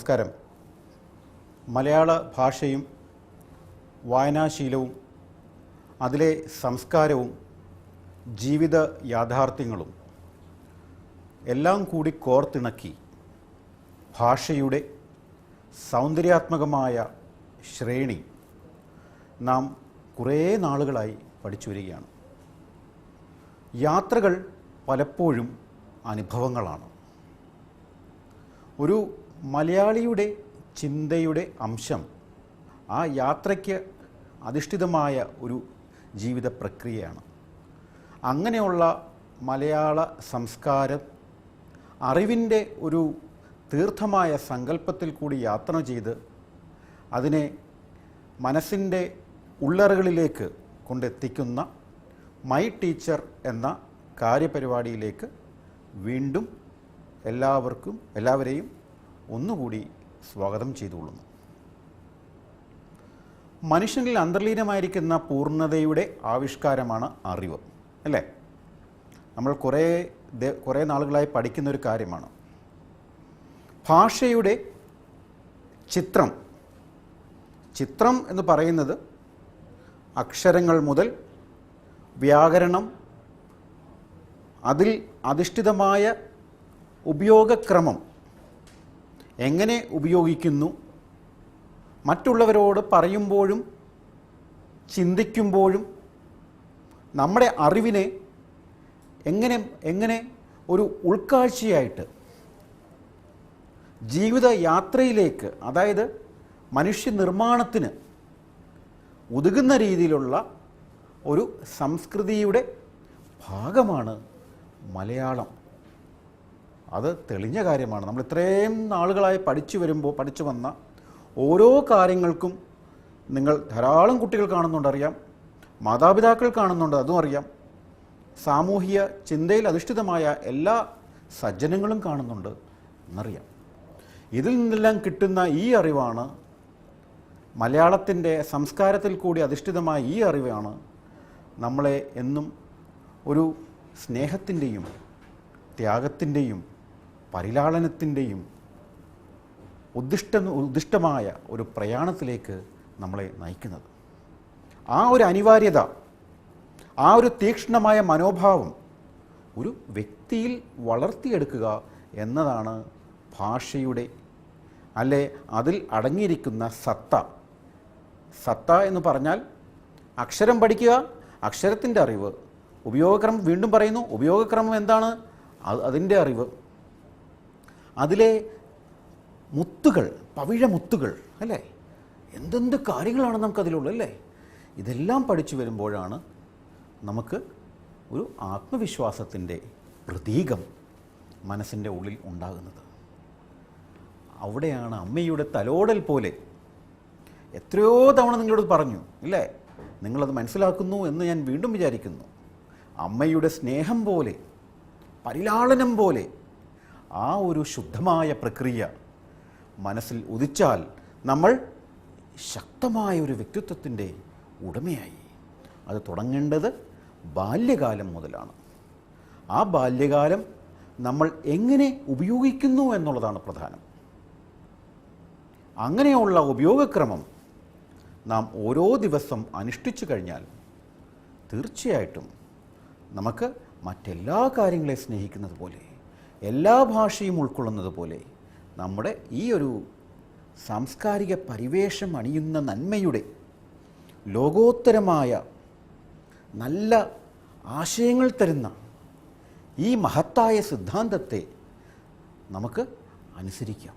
നമസ്കാരം. മലയാള ഭാഷയും വായനാശീലവും അതിലെ സംസ്കാരവും ജീവിത യാഥാർത്ഥ്യങ്ങളും എല്ലാം കൂടി കോർത്തിണക്കി ഭാഷയുടെ സൗന്ദര്യാത്മകമായ ശ്രേണി നാം കുറേ നാളുകളായി പഠിച്ചു വരികയാണ്. യാത്രകൾ പലപ്പോഴും അനുഭവങ്ങളാണ്. ഒരു മലയാളിയുടെ ചിന്തയുടെ അംശം ആ യാത്രയ്ക്ക് അധിഷ്ഠിതമായ ഒരു ജീവിത പ്രക്രിയയാണ്. അങ്ങനെയുള്ള മലയാള സംസ്കാരം അറിവിൻ്റെ ഒരു തീർത്ഥമായ സങ്കല്പത്തിൽ കൂടി യാത്ര ചെയ്ത് അതിനെ മനസ്സിൻ്റെ ഉള്ളറകളിലേക്ക് കൊണ്ടെത്തിക്കുന്ന മൈ ടീച്ചർ എന്ന കാര്യപരിപാടിയിലേക്ക് വീണ്ടും എല്ലാവരെയും ഒന്നുകൂടി സ്വാഗതം ചെയ്തുകൊള്ളുന്നു. മനുഷ്യനിൽ അന്തർലീനമായിരിക്കുന്ന പൂർണ്ണതയുടെ ആവിഷ്കാരമാണ് അറിവ്, അല്ലേ? നമ്മൾ കുറേ നാളുകളായി പഠിക്കുന്നൊരു കാര്യമാണ്. ഭാഷയുടെ ചിത്രം എന്ന് പറയുന്നത് അക്ഷരങ്ങൾ മുതൽ വ്യാകരണം, അതിൽ അധിഷ്ഠിതമായ ഉപയോഗക്രമം, എങ്ങനെ ഉപയോഗിക്കുന്നു, മറ്റുള്ളവരോട് പറയുമ്പോഴും ചിന്തിക്കുമ്പോഴും നമ്മുടെ അറിവിനെ എങ്ങനെ ഒരു ഉൾക്കാഴ്ചയായിട്ട് ജീവിത യാത്രയിലേക്ക്, അതായത് മനുഷ്യ നിർമ്മാണത്തിന് ഉതകുന്ന രീതിയിലുള്ള ഒരു സംസ്കൃതിയുടെ ഭാഗമാണ് മലയാളം. അത് തെളിഞ്ഞ കാര്യമാണ്. നമ്മൾ ഇത്രയും നാളുകളായി പഠിച്ചു വന്ന ഓരോ കാര്യങ്ങൾക്കും നിങ്ങൾ ധാരാളം കുട്ടികൾ കാണുന്നുണ്ട്, അറിയാം. മാതാപിതാക്കൾ കാണുന്നുണ്ട്, അതും അറിയാം. സാമൂഹിക ചിന്തയിൽ അധിഷ്ഠിതമായ എല്ലാ സജ്ജനങ്ങളും കാണുന്നുണ്ട് എന്നറിയാം. ഇതിൽ നിന്നെല്ലാം കിട്ടുന്ന ഈ അറിവാണ്, മലയാളത്തിൻ്റെ സംസ്കാരത്തിൽ കൂടി അധിഷ്ഠിതമായ ഈ അറിവാണ് നമ്മളെ എന്നും ഒരു സ്നേഹത്തിൻ്റെയും ത്യാഗത്തിൻ്റെയും പരിലാളനത്തിൻ്റെയും ഉദ്ദിഷ്ടമായ ഒരു പ്രയാണത്തിലേക്ക് നമ്മളെ നയിക്കുന്നത്. ആ ഒരു അനിവാര്യത, ആ ഒരു തീക്ഷ്ണമായ മനോഭാവം ഒരു വ്യക്തിയിൽ വളർത്തിയെടുക്കുക എന്നതാണ് ഭാഷയുടെ, അല്ലെ അതിൽ അടങ്ങിയിരിക്കുന്ന സത്ത എന്ന് പറഞ്ഞാൽ അക്ഷരം പഠിക്കുക, അക്ഷരത്തിൻ്റെ അറിവ്, ഉപയോഗക്രമം, വീണ്ടും പറയുന്നു, ഉപയോഗക്രമം എന്താണ്, അതിൻ്റെ അറിവ്, അതിലെ മുത്തുകൾ, പവിഴമുത്തുകൾ, അല്ലേ? എന്തെന്ത് കാര്യങ്ങളാണ് നമുക്കതിലുള്ളത്, അല്ലേ? ഇതെല്ലാം പഠിച്ചു വരുമ്പോഴാണ് നമുക്ക് ഒരു ആത്മവിശ്വാസത്തിൻ്റെ പ്രതീകം മനസ്സിൻ്റെ ഉള്ളിൽ ഉണ്ടാകുന്നത്. അവിടെയാണ് അമ്മയുടെ തലോടൽ പോലെ, എത്രയോ തവണ നിങ്ങളോട് പറഞ്ഞു, ഇല്ലേ? നിങ്ങളത് മനസ്സിലാക്കുന്നു എന്ന് ഞാൻ വീണ്ടും വിചാരിക്കുന്നു. അമ്മയുടെ സ്നേഹം പോലെ, പരിലാളനം പോലെ ആ ഒരു ശുദ്ധമായ പ്രക്രിയ മനസ്സിൽ ഉദിച്ചാൽ നമ്മൾ ശക്തമായ ഒരു വ്യക്തിത്വത്തിൻ്റെ ഉടമയായി. അത് തുടങ്ങേണ്ടത് ബാല്യകാലം മുതലാണ്. ആ ബാല്യകാലം നമ്മൾ എങ്ങനെ ഉപയോഗിക്കുന്നു എന്നുള്ളതാണ് പ്രധാനം. അങ്ങനെയുള്ള ഉപയോഗക്രമം നാം ഓരോ ദിവസം അനുഷ്ഠിച്ചു കഴിഞ്ഞാൽ തീർച്ചയായിട്ടും നമുക്ക് മറ്റെല്ലാ കാര്യങ്ങളെ സ്നേഹിക്കുന്നത് പോലെ, എല്ലാ ഭാഷയും ഉൾക്കൊള്ളുന്നത് പോലെ, നമ്മുടെ ഈ ഒരു സാംസ്കാരിക പരിവേഷം അണിയുന്ന നന്മയുടെ ലോകോത്തരമായ നല്ല ആശയങ്ങൾ തരുന്ന ഈ മഹത്തായ സിദ്ധാന്തത്തെ നമുക്ക് അനുസരിക്കാം,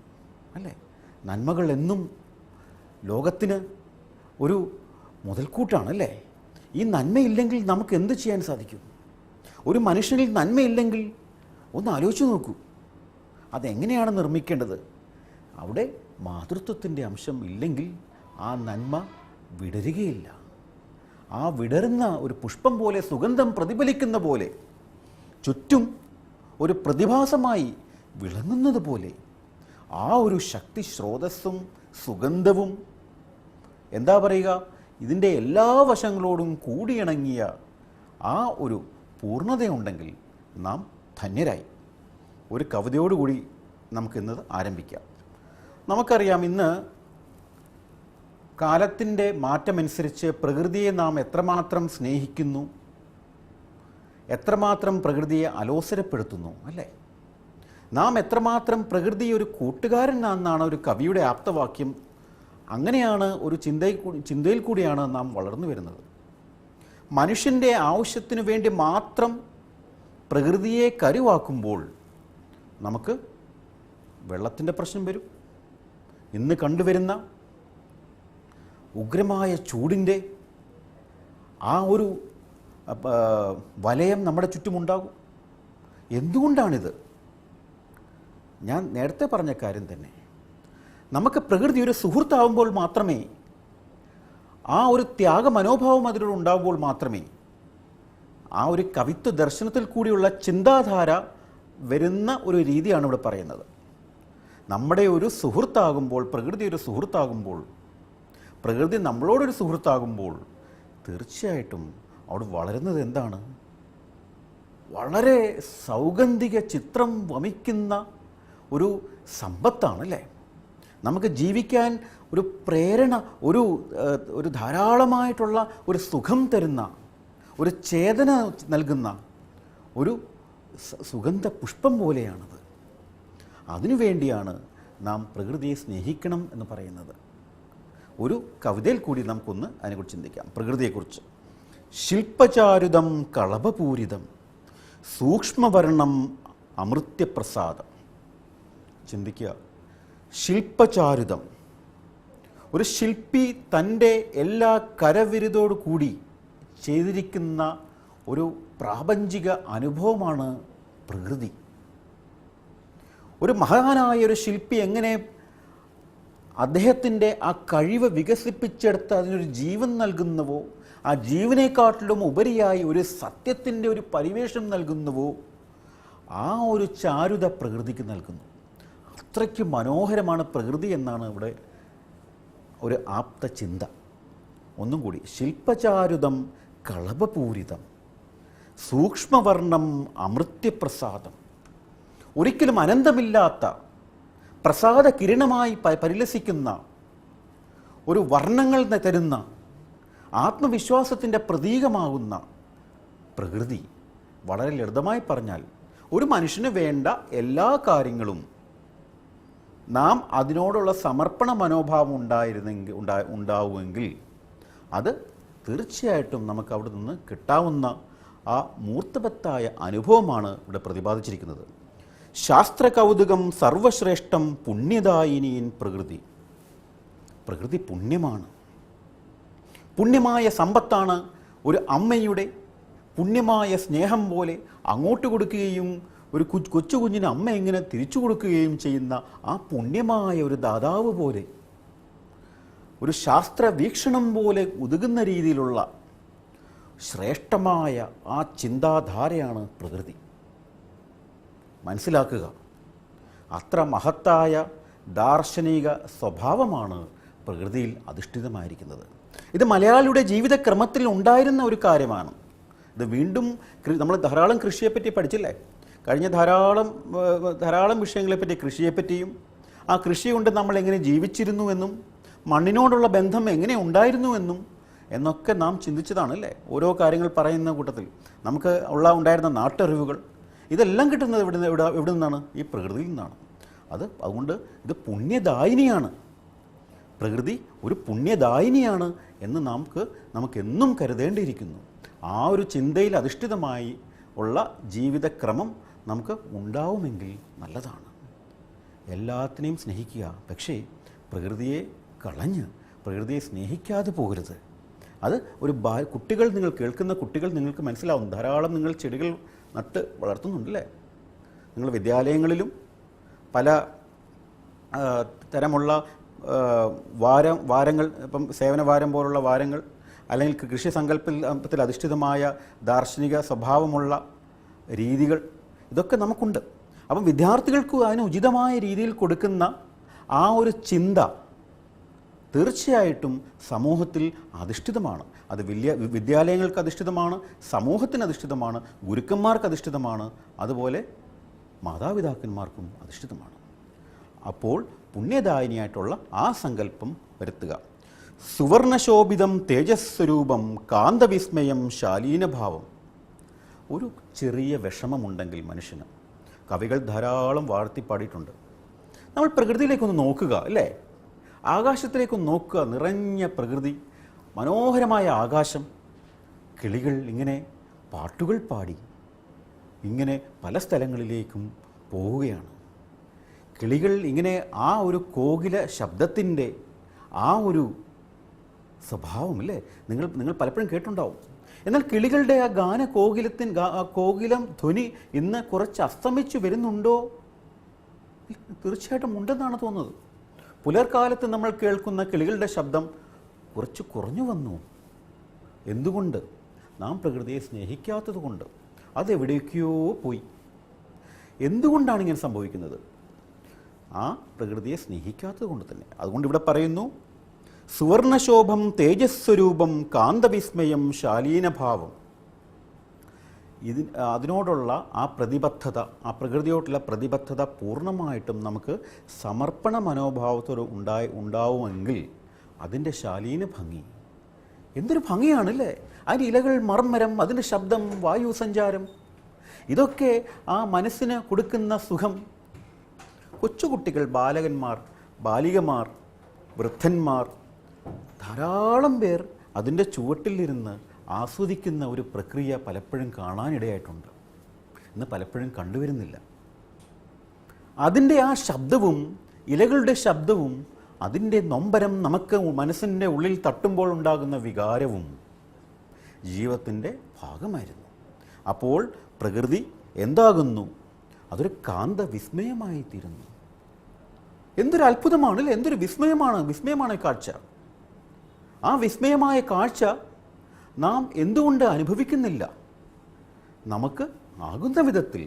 അല്ലേ? നന്മകൾ എന്നും ലോകത്തിന് ഒരു മുതൽക്കൂട്ടാണല്ലേ? ഈ നന്മയില്ലെങ്കിൽ നമുക്ക് എന്ത് ചെയ്യാൻ സാധിക്കും? ഒരു മനുഷ്യനിൽ നന്മയില്ലെങ്കിൽ ഒന്ന് ആലോചിച്ച് നോക്കൂ, അതെങ്ങനെയാണ് നിർമ്മിക്കേണ്ടത്? അവിടെ മാതൃത്വത്തിൻ്റെ അംശം ഇല്ലെങ്കിൽ ആ നന്മ വിടരുകയില്ല. ആ വിടരുന്ന ഒരു പുഷ്പം പോലെ, സുഗന്ധം പ്രതിഫലിക്കുന്ന പോലെ, ചുറ്റും ഒരു പ്രതിഭാസമായി വിളങ്ങുന്നത് പോലെ ആ ഒരു ശക്തി സ്രോതസ്സും സുഗന്ധവും, എന്താ പറയുക, ഇതിൻ്റെ എല്ലാ വശങ്ങളോടും കൂടിയിണങ്ങിയ ആ ഒരു പൂർണ്ണതയുണ്ടെങ്കിൽ നാം ധന്യരായി. ഒരു കവിതയോടുകൂടി നമുക്കിന്നത് ആരംഭിക്കാം. നമുക്കറിയാം, ഇന്ന് കാലത്തിൻ്റെ മാറ്റമനുസരിച്ച് പ്രകൃതിയെ നാം എത്രമാത്രം സ്നേഹിക്കുന്നു, എത്രമാത്രം പ്രകൃതിയെ അലോസരപ്പെടുത്തുന്നു, അല്ലേ? നാം എത്രമാത്രം പ്രകൃതി ഒരു കൂട്ടുകാരൻ എന്നാണ് ഒരു കവിയുടെ ആപ്തവാക്യം. അങ്ങനെയാണ് ഒരു ചിന്തയിൽ കൂടിയാണ് നാം വളർന്നു വരുന്നത്. മനുഷ്യൻ്റെ ആവശ്യത്തിനു വേണ്ടി മാത്രം പ്രകൃതിയെ കരുവാക്കുമ്പോൾ നമുക്ക് വെള്ളത്തിൻ്റെ പ്രശ്നം വരും. ഇന്ന് കണ്ടുവരുന്ന ഉഗ്രമായ ചൂടിൻ്റെ ആ ഒരു വലയം നമ്മുടെ ചുറ്റുമുണ്ടാകും. എന്തുകൊണ്ടാണിത്? ഞാൻ നേരത്തെ പറഞ്ഞ കാര്യം തന്നെ. നമുക്ക് പ്രകൃതി ഒരു സുഹൃത്താവുമ്പോൾ മാത്രമേ, ആ ഒരു ത്യാഗ മനോഭാവം അതിലൂടെ ഉണ്ടാകുമ്പോൾ മാത്രമേ ആ ഒരു കവിത്വ ദർശനത്തിൽ കൂടിയുള്ള ചിന്താധാര വരുന്ന ഒരു രീതിയാണ് ഇവിടെ പറയുന്നത്. നമ്മുടെ ഒരു സുഹൃത്താകുമ്പോൾ, പ്രകൃതി ഒരു സുഹൃത്താകുമ്പോൾ, പ്രകൃതി നമ്മളോടൊരു സുഹൃത്താകുമ്പോൾ തീർച്ചയായിട്ടും അവിടെ വളരുന്നത് എന്താണ്? വളരെ സൗഗന്ധിക ചിത്രം വമിക്കുന്ന ഒരു സമ്പത്താണ്, അല്ലേ? നമുക്ക് ജീവിക്കാൻ ഒരു പ്രേരണ, ഒരു ധാരാളമായിട്ടുള്ള ഒരു സുഖം തരുന്ന, ഒരു ചേതന നൽകുന്ന ഒരു സുഗന്ധ പുഷ്പം പോലെയാണത്. അതിനുവേണ്ടിയാണ് നാം പ്രകൃതിയെ സ്നേഹിക്കണം എന്ന് പറയുന്നത്. ഒരു കവിതയിൽ കൂടി നമുക്കൊന്ന് അതിനെക്കുറിച്ച് ചിന്തിക്കാം, പ്രകൃതിയെക്കുറിച്ച്. ശില്പചാരുതം കളഭപൂരിതം സൂക്ഷ്മവർണം അമൃത്യപ്രസാദം. ചിന്തിക്കുക, ശില്പചാരുതം. ഒരു ശില്പി തൻ്റെ എല്ലാ കരവിരുതോടു കൂടി ചെയ്തിരിക്കുന്ന ഒരു പ്രാപഞ്ചിക അനുഭവമാണ് പ്രകൃതി. ഒരു മഹാനായ ഒരു ശില്പി എങ്ങനെ അദ്ദേഹത്തിൻ്റെ ആ കഴിവ് വികസിപ്പിച്ചെടുത്ത് അതിനൊരു ജീവൻ നൽകുന്നുവോ, ആ ജീവനെക്കാട്ടിലും ഉപരിയായി ഒരു സത്യത്തിൻ്റെ ഒരു പരിവേഷം നൽകുന്നുവോ, ആ ഒരു ചാരുത പ്രകൃതിക്ക് നൽകുന്നു. അത്രയ്ക്ക് മനോഹരമാണ് പ്രകൃതി എന്നാണ് ഇവിടെ ഒരു ആപ്ത ചിന്ത. ഒന്നും കൂടി, ശില്പചാരുതം കളഭപൂരിതം സൂക്ഷ്മവർണം അമൃത്യപ്രസാദം. ഒരിക്കലും അനന്തമില്ലാത്ത പ്രസാദ കിരണമായി പരിലസിക്കുന്ന ഒരു വർണ്ണങ്ങൾ തരുന്ന ആത്മവിശ്വാസത്തിൻ്റെ പ്രതീകമാകുന്ന പ്രകൃതി. വളരെ ലളിതമായി പറഞ്ഞാൽ, ഒരു മനുഷ്യന് വേണ്ട എല്ലാ കാര്യങ്ങളും നാം അതിനോടുള്ള സമർപ്പണ മനോഭാവം ഉണ്ടാവുമെങ്കിൽ അത് തീർച്ചയായിട്ടും നമുക്ക് അവിടെ നിന്ന് കിട്ടാവുന്ന ആ മൂർത്തവത്തായ അനുഭവമാണ് ഇവിടെ പ്രതിപാദിച്ചിരിക്കുന്നത്. ശാസ്ത്ര കൗതുകം സർവശ്രേഷ്ഠം പുണ്യദായിനീൻ പ്രകൃതി. പ്രകൃതി പുണ്യമാണ്, പുണ്യമായ സമ്പത്താണ്. ഒരു അമ്മയുടെ പുണ്യമായ സ്നേഹം പോലെ അങ്ങോട്ട് കൊടുക്കുകയും ഒരു കൊച്ചു കുഞ്ഞിന് അമ്മ എങ്ങനെ തിരിച്ചു കൊടുക്കുകയും ചെയ്യുന്ന ആ പുണ്യമായ ഒരു ദാതാവ് പോലെ, ഒരു ശാസ്ത്ര വീക്ഷണം പോലെ ഉതകുന്ന രീതിയിലുള്ള ശ്രേഷ്ഠമായ ആ ചിന്താധാരയാണ് പ്രകൃതി. മനസ്സിലാക്കുക, അത്ര മഹത്തായ ദാർശനിക സ്വഭാവമാണ് പ്രകൃതിയിൽ അധിഷ്ഠിതമായിരിക്കുന്നത്. ഇത് മലയാളിയുടെ ജീവിതക്രമത്തിൽ ഉണ്ടായിരുന്ന ഒരു കാര്യമാണ്. ഇത് വീണ്ടും നമ്മൾ ധാരാളം കൃഷിയെപ്പറ്റി പഠിച്ചില്ലേ? കഴിഞ്ഞ ധാരാളം വിഷയങ്ങളെപ്പറ്റി, കൃഷിയെപ്പറ്റിയും ആ കൃഷി കൊണ്ട് നമ്മൾ എങ്ങനെ ജീവിച്ചിരുന്നുവെന്നും മണ്ണിനോടുള്ള ബന്ധം എങ്ങനെ ഉണ്ടായിരുന്നുവെന്നും എന്നൊക്കെ നാം ചിന്തിച്ചതാണല്ലേ. ഓരോ കാര്യങ്ങൾ പറയുന്ന കൂട്ടത്തിൽ നമുക്ക് ഉണ്ടായിരുന്ന നാട്ടറിവുകൾ, ഇതെല്ലാം കിട്ടുന്നത് എവിടെ നിന്നാണ്? ഈ പ്രകൃതിയിൽ നിന്നാണ്. അതുകൊണ്ട് ഇത് പുണ്യദായിനിയാണ്. പ്രകൃതി ഒരു പുണ്യദായിനിയാണ് എന്ന് നമുക്കെന്നും കരുതേണ്ടിയിരിക്കുന്നു. ആ ഒരു ചിന്തയിൽ അധിഷ്ഠിതമായി ഉള്ള ജീവിതക്രമം നമുക്ക് ഉണ്ടാവുമെങ്കിൽ നല്ലതാണ്. എല്ലാത്തിനെയും സ്നേഹിക്കുക, പക്ഷേ പ്രകൃതിയെ കളഞ്ഞ് പ്രകൃതിയെ സ്നേഹിക്കാതെ പോകരുത്. അത് ഒരു കുട്ടികൾ, നിങ്ങൾ കേൾക്കുന്ന കുട്ടികൾ നിങ്ങൾക്ക് മനസ്സിലാവും. ധാരാളം നിങ്ങൾ ചെടികൾ നട്ട് വളർത്തുന്നുണ്ടല്ലേ? നിങ്ങൾ വിദ്യാലയങ്ങളിലും പല തരമുള്ള വാരങ്ങൾ, ഇപ്പം സേവനവാരം പോലുള്ള വാരങ്ങൾ, അല്ലെങ്കിൽ കൃഷി സങ്കല്പത്തിൽ അധിഷ്ഠിതമായ ദാർശനിക സ്വഭാവമുള്ള രീതികൾ, ഇതൊക്കെ നമുക്കുണ്ട്. അപ്പം വിദ്യാർത്ഥികൾക്ക് അതിന് ഉചിതമായ രീതിയിൽ കൊടുക്കുന്ന ആ ഒരു ചിന്ത തീർച്ചയായിട്ടും സമൂഹത്തിൽ അധിഷ്ഠിതമാണ്. അത് വിദ്യാലയങ്ങൾക്ക് അധിഷ്ഠിതമാണ്, സമൂഹത്തിന് അധിഷ്ഠിതമാണ്, ഗുരുക്കന്മാർക്ക് അധിഷ്ഠിതമാണ്, അതുപോലെ മാതാപിതാക്കന്മാർക്കും അധിഷ്ഠിതമാണ്. അപ്പോൾ പുണ്യദായിനിയായിട്ടുള്ള ആ സങ്കല്പം വരുത്തുക. സുവർണശോഭിതം തേജസ്വരൂപം കാന്തവിസ്മയം ശാലീനഭാവം. ഒരു ചെറിയ വിഷമമുണ്ടെങ്കിൽ മനുഷ്യന്, കവികൾ ധാരാളം വാഴ്ത്തിപ്പാടിയിട്ടുണ്ട്. നമ്മൾ പ്രകൃതിയിലേക്കൊന്ന് നോക്കുക, അല്ലേ? ആകാശത്തിലേക്കൊന്ന് നോക്കുക. നിറഞ്ഞ പ്രകൃതി, മനോഹരമായ ആകാശം, കിളികൾ ഇങ്ങനെ പാട്ടുകൾ പാടി ഇങ്ങനെ പല സ്ഥലങ്ങളിലേക്കും പോവുകയാണ്. കിളികൾ ഇങ്ങനെ ആ ഒരു കോകില ശബ്ദത്തിൻ്റെ ആ ഒരു സ്വഭാവം, അല്ലേ? നിങ്ങൾ പലപ്പോഴും കേട്ടിട്ടുണ്ടാവും. എന്നാൽ കിളികളുടെ ആ കോകിലം ധ്വനി ഇന്ന് കുറച്ച് അസ്തമിച്ചു വരുന്നുണ്ടോ? തീർച്ചയായിട്ടും ഉണ്ടെന്നാണ് തോന്നുന്നത്. പുലർക്കാലത്ത് നമ്മൾ കേൾക്കുന്ന കിളികളുടെ ശബ്ദം കുറച്ച് കുറഞ്ഞു വന്നു. എന്തുകൊണ്ട്? നാം പ്രകൃതിയെ സ്നേഹിക്കാത്തത് കൊണ്ട്. അതെവിടേക്കോ പോയി. എന്തുകൊണ്ടാണ് ഇങ്ങനെ സംഭവിക്കുന്നത്? ആ പ്രകൃതിയെ സ്നേഹിക്കാത്തത് കൊണ്ട് തന്നെ. അതുകൊണ്ട് ഇവിടെ പറയുന്നു, സുവർണശോഭം തേജസ്വരൂപം കാന്തവിസ്മയം ശാലീനഭാവം. അതിനോടുള്ള ആ പ്രതിബദ്ധത, ആ പ്രകൃതിയോടുള്ള പ്രതിബദ്ധത പൂർണ്ണമായിട്ടും നമുക്ക് സമർപ്പണ മനോഭാവത്തോട് ഉണ്ടാവുമെങ്കിൽ അതിൻ്റെ ശാലീന ഭംഗി എന്തൊരു ഭംഗിയാണല്ലേ! അതിൻ്റെ ഇലകൾ, മർമ്മരം, അതിൻ്റെ ശബ്ദം, വായു സഞ്ചാരം, ഇതൊക്കെ ആ മനസ്സിന് കൊടുക്കുന്ന സുഖം. കൊച്ചുകുട്ടികൾ, ബാലകന്മാർ, ബാലികമാർ, വൃദ്ധന്മാർ, ധാരാളം പേർ അതിൻ്റെ ചുവട്ടിലിരുന്ന് ആസ്വദിക്കുന്ന ഒരു പ്രക്രിയ പലപ്പോഴും കാണാനിടയായിട്ടുണ്ട്. ഇന്ന് പലപ്പോഴും കണ്ടുവരുന്നില്ല. അതിൻ്റെ ആ ശബ്ദവും ഇലകളുടെ ശബ്ദവും അതിൻ്റെ നൊമ്പരം നമുക്ക് മനസ്സിൻ്റെ ഉള്ളിൽ തട്ടുമ്പോൾ ഉണ്ടാകുന്ന വികാരവും ജീവിതത്തിൻ്റെ ഭാഗമായിരുന്നു. അപ്പോൾ പ്രകൃതി എന്താകുന്നു? അതൊരു കാന്ത വിസ്മയമായി തീരുന്നു. എന്തൊരു അത്ഭുതമാണ്, അല്ലേ? എന്തൊരു വിസ്മയമാണ് കാഴ്ച. ആ വിസ്മയമായ കാഴ്ച നാം എന്തുകൊണ്ട് അനുഭവിക്കുന്നില്ല? നമുക്ക് ആകുന്ന വിധത്തിൽ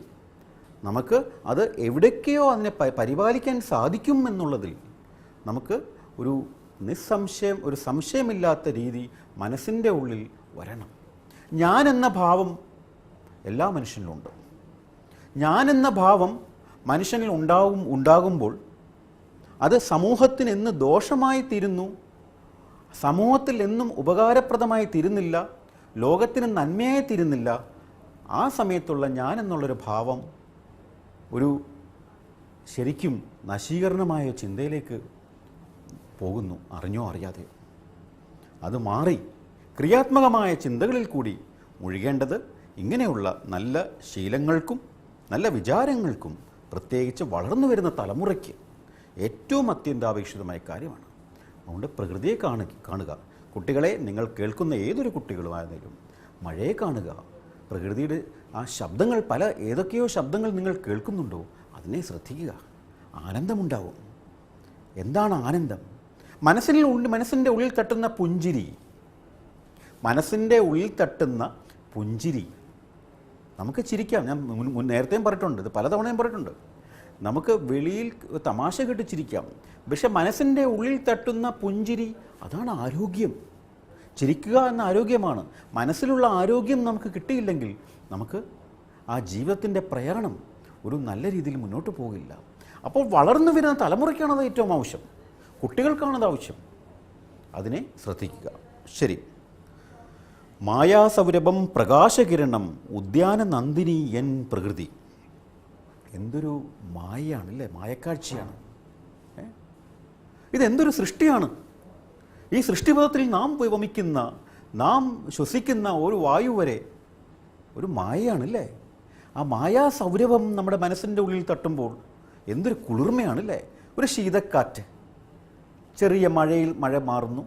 നമുക്ക് അത് എവിടേക്കെയോ അതിനെ പരിപാലിക്കാൻ സാധിക്കും എന്നുള്ളതിൽ നമുക്ക് ഒരു നിസ്സംശയം, ഒരു സംശയമില്ലാത്ത രീതി മനസ്സിൻ്റെ ഉള്ളിൽ വരണം. ഞാനെന്ന ഭാവം എല്ലാ മനുഷ്യനിലുണ്ട്. ഞാനെന്ന ഭാവം മനുഷ്യനിൽ ഉണ്ടാകുമ്പോൾ അത് സമൂഹത്തിന് എന്ന് ദോഷമായി തീരുന്നു, സമൂഹത്തിൽ എന്നും ഉപകാരപ്രദമായി തീരുന്നില്ല, ലോകത്തിന് നന്മയായി തീരുന്നില്ല. ആ സമയത്തുള്ള ഞാൻ എന്നുള്ളൊരു ഭാവം ഒരു ശരിക്കും നശീകരണമായ ചിന്തയിലേക്ക് പോകുന്നു, അറിഞ്ഞോ അറിയാതെയോ. അത് മാറി ക്രിയാത്മകമായ ചിന്തകളിൽ കൂടി മുഴുകേണ്ടത് ഇങ്ങനെയുള്ള നല്ല ശീലങ്ങൾക്കും നല്ല വിചാരങ്ങൾക്കും പ്രത്യേകിച്ച് വളർന്നു വരുന്ന തലമുറയ്ക്ക് ഏറ്റവും അത്യന്താപേക്ഷിതമായ കാര്യമാണ്. അതുകൊണ്ട് പ്രകൃതിയെ കാണുക. കുട്ടികളെ, നിങ്ങൾ കേൾക്കുന്ന ഏതൊരു കുട്ടികളുമായാലും മഴയെ കാണുക. പ്രകൃതിയുടെ ആ ശബ്ദങ്ങൾ, ഏതൊക്കെയോ ശബ്ദങ്ങൾ നിങ്ങൾ കേൾക്കുന്നുണ്ടോ, അതിനെ ശ്രദ്ധിക്കുക. ആനന്ദമുണ്ടാവും. എന്താണ് ആനന്ദം? മനസ്സിൻ്റെ ഉള്ളിൽ തട്ടുന്ന പുഞ്ചിരി, മനസ്സിൻ്റെ ഉള്ളിൽ തട്ടുന്ന പുഞ്ചിരി. നമുക്ക് ചിരിക്കാം. ഞാൻ നേരത്തെയും പറഞ്ഞിട്ടുണ്ട്, ഇത് പലതവണയും പറഞ്ഞിട്ടുണ്ട്. നമുക്ക് വെളിയിൽ തമാശ കേട്ട് ചിരിക്കാം, പക്ഷെ മനസ്സിൻ്റെ ഉള്ളിൽ തട്ടുന്ന പുഞ്ചിരി, അതാണ് ആരോഗ്യം. ചിരിക്കുക എന്ന ആരോഗ്യമാണ്. മനസ്സിലുള്ള ആരോഗ്യം നമുക്ക് കിട്ടിയില്ലെങ്കിൽ നമുക്ക് ആ ജീവിതത്തിൻ്റെ പ്രയാണം ഒരു നല്ല രീതിയിൽ മുന്നോട്ട് പോകില്ല. അപ്പോൾ വളർന്നു വരുന്ന തലമുറയ്ക്കാണത് ഏറ്റവും ആവശ്യം, കുട്ടികൾക്കാണത് ആവശ്യം. അതിനെ ശ്രദ്ധിക്കുക. ശരി. മായാസൗരഭം പ്രകാശകിരണം ഉദ്യാന നന്ദിനി എൻ പ്രകൃതി. എന്തൊരു മായയാണല്ലേ, മായക്കാഴ്ചയാണ്. ഇതെന്തൊരു സൃഷ്ടിയാണ്! ഈ സൃഷ്ടിപഥത്തിൽ നാം വമിക്കുന്ന, നാം ശ്വസിക്കുന്ന ഒരു വായു വരെ ഒരു മായയാണല്ലേ. ആ മായാസൗരഭം നമ്മുടെ മനസ്സിൻ്റെ ഉള്ളിൽ തട്ടുമ്പോൾ എന്തൊരു കുളിർമയാണല്ലേ. ഒരു ശീതക്കാറ്റ്, ചെറിയ മഴ മാറുന്നു,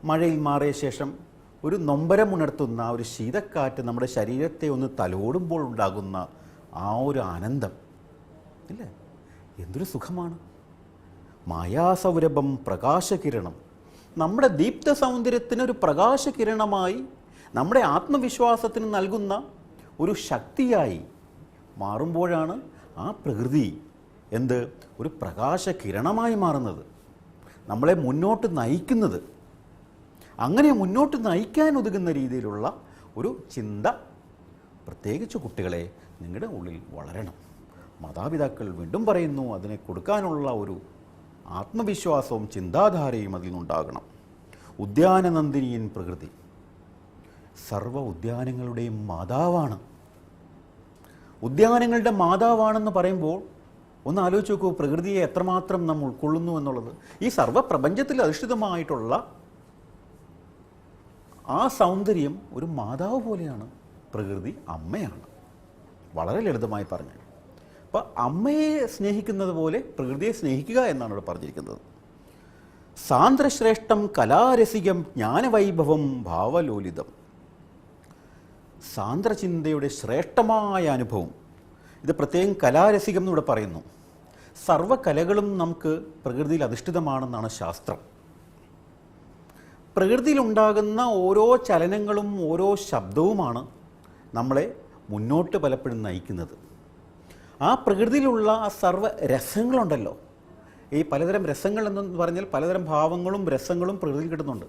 മഴയിൽ മാറിയ ശേഷം ഒരു നൊമ്പരമുണർത്തുന്ന ഒരു ശീതക്കാറ്റ് നമ്മുടെ ശരീരത്തെ ഒന്ന് തലോടുമ്പോൾ ഉണ്ടാകുന്ന ആ ഒരു ആനന്ദം ഇല്ലേ, എന്തൊരു സുഖമാണ്. മായാസൗരഭം പ്രകാശകിരണം, നമ്മുടെ ദീപ്ത സൗന്ദര്യത്തിന് ഒരു പ്രകാശകിരണമായി, നമ്മുടെ ആത്മവിശ്വാസത്തിന് നൽകുന്ന ഒരു ശക്തിയായി മാറുമ്പോഴാണ് ആ പ്രകൃതി ഒരു പ്രകാശകിരണമായി മാറുന്നത്, നമ്മളെ മുന്നോട്ട് നയിക്കുന്നത്. അങ്ങനെ മുന്നോട്ട് നയിക്കാൻ ഒതുങ്ങുന്ന രീതിയിലുള്ള ഒരു ചിന്ത പ്രത്യേകിച്ച് കുട്ടികളെ നിങ്ങളുടെ ഉള്ളിൽ വളരണം. മാതാപിതാക്കൾ വീണ്ടും പറയുന്നു, അതിനെ കൊടുക്കാനുള്ള ഒരു ആത്മവിശ്വാസവും ചിന്താധാരയും അതിൽ നിന്നുണ്ടാകണം. ഉദ്യാനനന്ദിനിയൻ പ്രകൃതി സർവ്വ ഉദ്യാനങ്ങളുടെയും മാതാവാണ്. ഉദ്യാനങ്ങളുടെ മാതാവാണെന്ന് പറയുമ്പോൾ ഒന്ന് ആലോചിച്ച് നോക്കൂ, പ്രകൃതിയെ എത്രമാത്രം നാം ഉൾക്കൊള്ളുന്നു എന്നുള്ളത്. ഈ സർവ്വപ്രപഞ്ചത്തിൽ അധിഷ്ഠിതമായിട്ടുള്ള ആ സൗന്ദര്യം ഒരു മാതാവ് പോലെയാണ്. പ്രകൃതി അമ്മയാണ്, വളരെ ലളിതമായി പറഞ്ഞു. അപ്പം അമ്മയെ സ്നേഹിക്കുന്നത് പോലെ പ്രകൃതിയെ സ്നേഹിക്കുക എന്നാണ് ഇവിടെ പറഞ്ഞിരിക്കുന്നത്. സാന്ദ്രശ്രേഷ്ഠം കലാരസികം ജ്ഞാനവൈഭവം ഭാവലോലിതം. സാന്ദ്രചിന്തയുടെ ശ്രേഷ്ഠമായ അനുഭവം, ഇത് പ്രത്യേകം കലാരസികം എന്നിവിടെ പറയുന്നു. സർവ്വകലകളും നമുക്ക് പ്രകൃതിയിൽ അധിഷ്ഠിതമാണെന്നാണ് ശാസ്ത്രം. പ്രകൃതിയിലുണ്ടാകുന്ന ഓരോ ചലനങ്ങളും ഓരോ ശബ്ദവുമാണ് നമ്മളെ മുന്നോട്ട് പലപ്പോഴും നയിക്കുന്നത്. ആ പ്രകൃതിയിലുള്ള ആ സർവ്വ രസങ്ങളുണ്ടല്ലോ, ഈ പലതരം രസങ്ങൾ എന്ന് പറഞ്ഞാൽ പലതരം ഭാവങ്ങളും രസങ്ങളും പ്രകൃതിയിൽ കിട്ടുന്നുണ്ട്.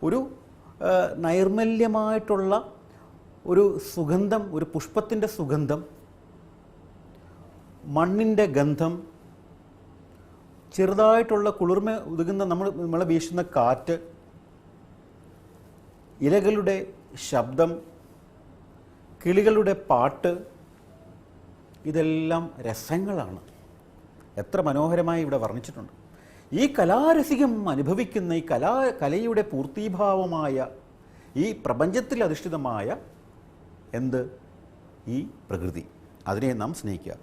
ഒരു നൈർമല്യമായിട്ടുള്ള ഒരു സുഗന്ധം, ഒരു പുഷ്പത്തിൻ്റെ സുഗന്ധം, മണ്ണിൻ്റെ ഗന്ധം, ചെറുതായിട്ടുള്ള കുളിർമ ഒതുങ്ങുന്ന നമ്മളെ വീശുന്ന കാറ്റ്, ഇലകളുടെ ശബ്ദം, കിളികളുടെ പാട്ട്, ഇതെല്ലാം രസങ്ങളാണ്. എത്ര മനോഹരമായി ഇവിടെ വർണ്ണിച്ചിട്ടുണ്ട്. ഈ കലാരസികം അനുഭവിക്കുന്ന ഈ കലയുടെ പൂർത്തീഭാവമായ ഈ പ്രപഞ്ചത്തിൽ അധിഷ്ഠിതമായ ഈ പ്രകൃതി, അതിനെ നാം സ്നേഹിക്കുക.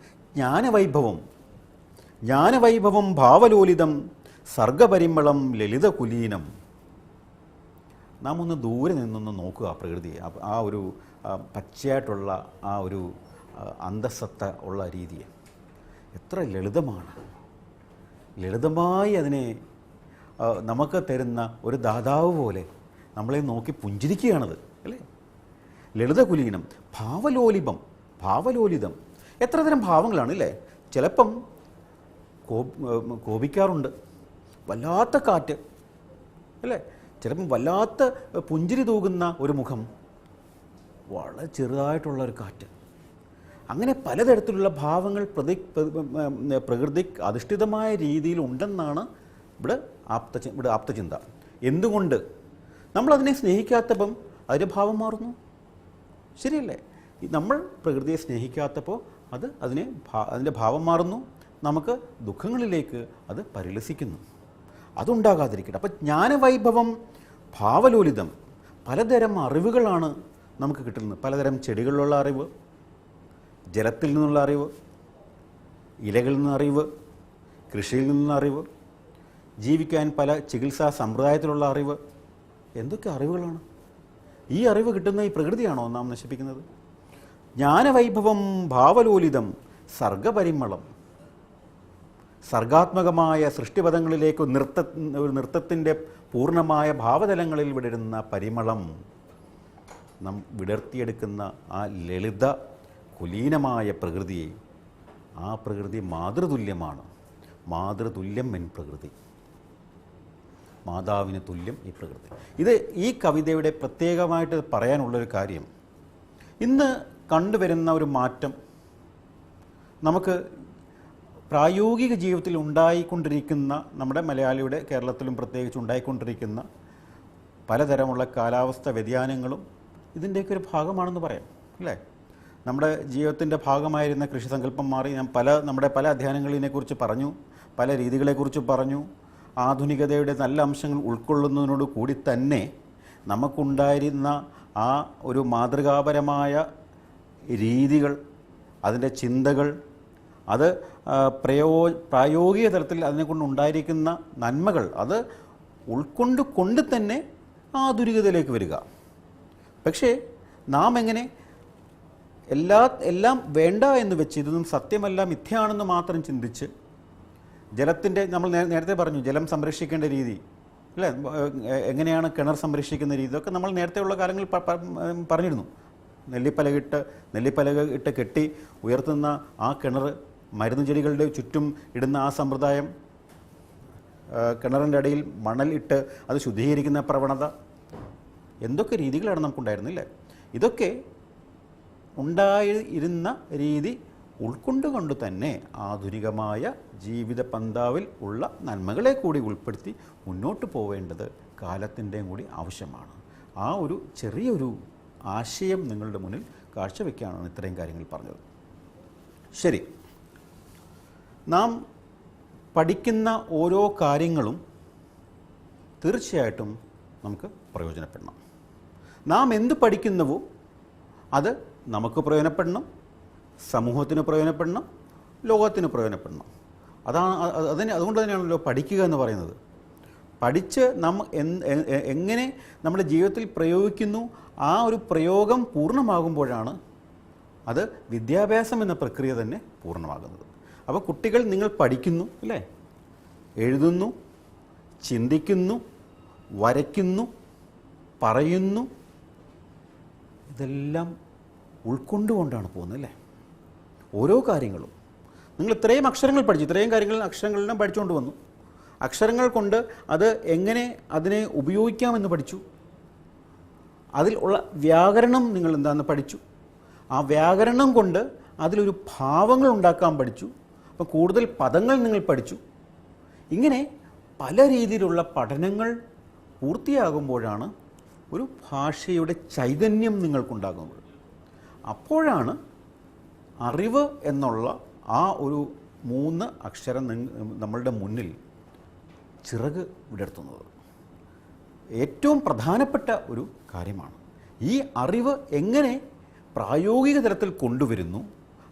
ജ്ഞാനവൈഭവം ഭാവലോലിതം സർഗപരിമളം ലളിതകുലീനം. നാം ഒന്ന് ദൂരെ നിന്നൊന്ന് നോക്കുക പ്രകൃതിയെ, ആ ഒരു പച്ചയായിട്ടുള്ള ആ ഒരു അന്തസത്ത ഉള്ള രീതിയെ. എത്ര ലളിതമാണ്, ലളിതമായി അതിനെ നമുക്ക് തരുന്ന ഒരു ദാതാവ് പോലെ നമ്മളെ നോക്കി പുഞ്ചിരിക്കുകയാണത്, അല്ലേ? ലളിതകുലീനം, ഭാവലോലിതം. എത്ര തരം ഭാവങ്ങളാണ്, അല്ലേ? ചിലപ്പം കോപിക്കാറുണ്ട്, വല്ലാത്ത കാറ്റ്, അല്ലേ? ചിലപ്പം വല്ലാത്ത പുഞ്ചിരി തൂകുന്ന ഒരു മുഖം, വളരെ ചെറുതായിട്ടുള്ള ഒരു കാറ്റ്. അങ്ങനെ പലതരത്തിലുള്ള ഭാവങ്ങൾ പ്രകൃതി അധിഷ്ഠിതമായ രീതിയിൽ ഉണ്ടെന്നാണ് ഇവിടെ ആപ്തചിന്ത. എന്തുകൊണ്ട് നമ്മളതിനെ സ്നേഹിക്കാത്തപ്പം അതിൻ്റെ ഭാവം മാറുന്നു? ശരിയല്ലേ? നമ്മൾ പ്രകൃതിയെ സ്നേഹിക്കാത്തപ്പോൾ അതിൻ്റെ ഭാവം മാറുന്നു, നമുക്ക് ദുഃഖങ്ങളിലേക്ക് അത് പരിലസിക്കുന്നു. അതുണ്ടാകാതിരിക്കട്ടെ. അപ്പം ജ്ഞാനവൈഭവം ഭാവലോലിതം, പലതരം അറിവുകളാണ് നമുക്ക് കിട്ടുന്നത്. പലതരം ചെടികളിലുള്ള അറിവ്, ജലത്തിൽ നിന്നുള്ള അറിവ്, ഇലകളിൽ നിന്നുള്ള അറിവ്, കൃഷിയിൽ നിന്നുള്ള അറിവ്, ജീവിക്കാൻ പല ചികിത്സാ സമ്പ്രദായത്തിലുള്ള അറിവ്. എന്തൊക്കെ അറിവുകളാണ്! ഈ അറിവ് കിട്ടുന്ന ഈ പ്രകൃതിയാണോ നാം നശിപ്പിക്കുന്നത്? ജ്ഞാനവൈഭവം ഭാവലോലിതം സർഗപരിമളം, സർഗാത്മകമായ സൃഷ്ടിപദങ്ങളിലേക്ക് ഒരു നൃത്തത്തിൻ്റെ പൂർണ്ണമായ ഭാവതലങ്ങളിൽ വിടരുന്ന പരിമളം, നാം വിടർത്തിയെടുക്കുന്ന ആ ലളിത കുലീനമായ പ്രകൃതിയെ, ആ പ്രകൃതി മാതൃതുല്യമാണ്. മാതൃതുല്യം എൻ പ്രകൃതി, മാതാവിന് തുല്യം ഈ പ്രകൃതി. ഇത് ഈ കവിതയുടെ പ്രത്യേകമായിട്ട് പറയാനുള്ളൊരു കാര്യം, ഇന്ന് കണ്ടുവരുന്ന ഒരു മാറ്റം നമുക്ക് പ്രായോഗിക ജീവിതത്തിൽ ഉണ്ടായിക്കൊണ്ടിരിക്കുന്ന, നമ്മുടെ മലയാളിയുടെ കേരളത്തിലും പ്രത്യേകിച്ച് ഉണ്ടായിക്കൊണ്ടിരിക്കുന്ന പലതരമുള്ള കാലാവസ്ഥ വ്യതിയാനങ്ങളും ഇതിൻ്റെയൊക്കെ ഒരു ഭാഗമാണെന്ന് പറയാം, അല്ലേ? നമ്മുടെ ജീവിതത്തിൻ്റെ ഭാഗമായിരുന്ന കൃഷി സങ്കല്പം മാറി. ഞാൻ നമ്മുടെ പല അധ്യയനങ്ങളിനെക്കുറിച്ച് പറഞ്ഞു, പല രീതികളെക്കുറിച്ച് പറഞ്ഞു. ആധുനികതയുടെ നല്ല അംശങ്ങൾ ഉൾക്കൊള്ളുന്നതിനോട് കൂടി തന്നെ നമുക്കുണ്ടായിരുന്ന ആ ഒരു മാതൃകാപരമായ രീതികൾ, അതിൻ്റെ ചിന്തകൾ, അത് പ്രായോഗിക തലത്തിൽ അതിനെക്കൊണ്ടുണ്ടായിരിക്കുന്ന നന്മകൾ, അത് ഉൾക്കൊണ്ട് തന്നെ ആധുനികതയിലേക്ക് വരിക. പക്ഷേ നാം എങ്ങനെ എല്ലാം വേണ്ട എന്ന് വെച്ച്, ഇതൊന്നും സത്യമല്ല, മിഥ്യയാണെന്ന് മാത്രം ചിന്തിച്ച്, ജലത്തിൻ്റെ, നമ്മൾ നേരത്തെ പറഞ്ഞു ജലം സംരക്ഷിക്കേണ്ട രീതി, അല്ലേ? എങ്ങനെയാണ് കിണർ സംരക്ഷിക്കുന്ന രീതി, ഇതൊക്കെ നമ്മൾ നേരത്തെയുള്ള കാലങ്ങളിൽ പറഞ്ഞിരുന്നു. നെല്ലിപ്പലക ഇട്ട് കെട്ടി ഉയർത്തുന്ന ആ കിണർ, മരുന്ന് ചെടികളുടെ ചുറ്റും ഇടുന്ന ആ സമ്പ്രദായം, കിണറിൻ്റെ അടിയിൽ മണൽ ഇട്ട് അത് ശുദ്ധീകരിക്കുന്ന പ്രവണത, എന്തൊക്കെ രീതികളാണ് നമുക്കുണ്ടായിരുന്നില്ലേ? ഇതൊക്കെ ഉണ്ടായിരുന്ന രീതി ഉൾക്കൊണ്ടുകൊണ്ട് തന്നെ ആധുനികമായ ജീവിത പന്താവിൽ ഉള്ള നന്മകളെ കൂടി ഉൾപ്പെടുത്തി മുന്നോട്ട് പോവേണ്ടത് കാലത്തിൻ്റെയും കൂടി ആവശ്യമാണ്. ആ ഒരു ചെറിയൊരു ആശയം നിങ്ങളുടെ മുന്നിൽ കാഴ്ചവെക്കാനാണ് ഇത്രയും കാര്യങ്ങൾ പറഞ്ഞത്. ശരി, നാം പഠിക്കുന്ന ഓരോ കാര്യങ്ങളും തീർച്ചയായിട്ടും നമുക്ക് പ്രയോജനപ്പെടണം. നാം എന്ത് പഠിക്കുന്നുവോ അത് നമുക്ക് പ്രയോജനപ്പെടണം, സമൂഹത്തിന് പ്രയോജനപ്പെടണം, ലോകത്തിന് പ്രയോജനപ്പെടണം. അതുകൊണ്ട് തന്നെയാണല്ലോ പഠിക്കുക എന്ന് പറയുന്നത്. പഠിച്ച് നാം എങ്ങനെ നമ്മുടെ ജീവിതത്തിൽ പ്രയോഗിക്കുന്നു, ആ ഒരു പ്രയോഗം പൂർണ്ണമാകുമ്പോഴാണ് അത് വിദ്യാഭ്യാസം എന്ന പ്രക്രിയ തന്നെ പൂർണ്ണമാകുന്നത്. അപ്പോൾ കുട്ടികൾ, നിങ്ങൾ പഠിക്കുന്നു അല്ലേ, എഴുതുന്നു, ചിന്തിക്കുന്നു, വരയ്ക്കുന്നു, പറയുന്നു, ഇതെല്ലാം ഉൾക്കൊണ്ടുകൊണ്ടാണ് പോകുന്നത് അല്ലേ. ഓരോ കാര്യങ്ങളും നിങ്ങൾ ഇത്രയും അക്ഷരങ്ങൾ പഠിച്ചു, ഇത്രയും അക്ഷരങ്ങളെല്ലാം പഠിച്ചുകൊണ്ട് വന്നു. അക്ഷരങ്ങൾ കൊണ്ട് അത് എങ്ങനെ അതിനെ ഉപയോഗിക്കാമെന്ന് പഠിച്ചു. അതിൽ ഉള്ള വ്യാകരണം നിങ്ങൾ എന്താണെന്ന് പഠിച്ചു. ആ വ്യാകരണം കൊണ്ട് അതിലൊരു ഭാവങ്ങൾ ഉണ്ടാക്കാൻ പഠിച്ചു. അപ്പോൾ കൂടുതൽ പദങ്ങൾ നിങ്ങൾ പഠിച്ചു. ഇങ്ങനെ പല രീതിയിലുള്ള പഠനങ്ങൾ പൂർത്തിയാകുമ്പോഴാണ് ഒരു ഭാഷയുടെ ചൈതന്യം നിങ്ങൾക്കുണ്ടാകുന്നത്. അപ്പോഴാണ് അറിവ് എന്നുള്ള ആ ഒരു 3 അക്ഷരം നമ്മളുടെ മുന്നിൽ ചിറക് വിടർത്തുന്നത്. ഏറ്റവും പ്രധാനപ്പെട്ട ഒരു കാര്യമാണ്. ഈ അറിവ് എങ്ങനെ പ്രായോഗിക തലത്തിൽ കൊണ്ടുവരുന്നു,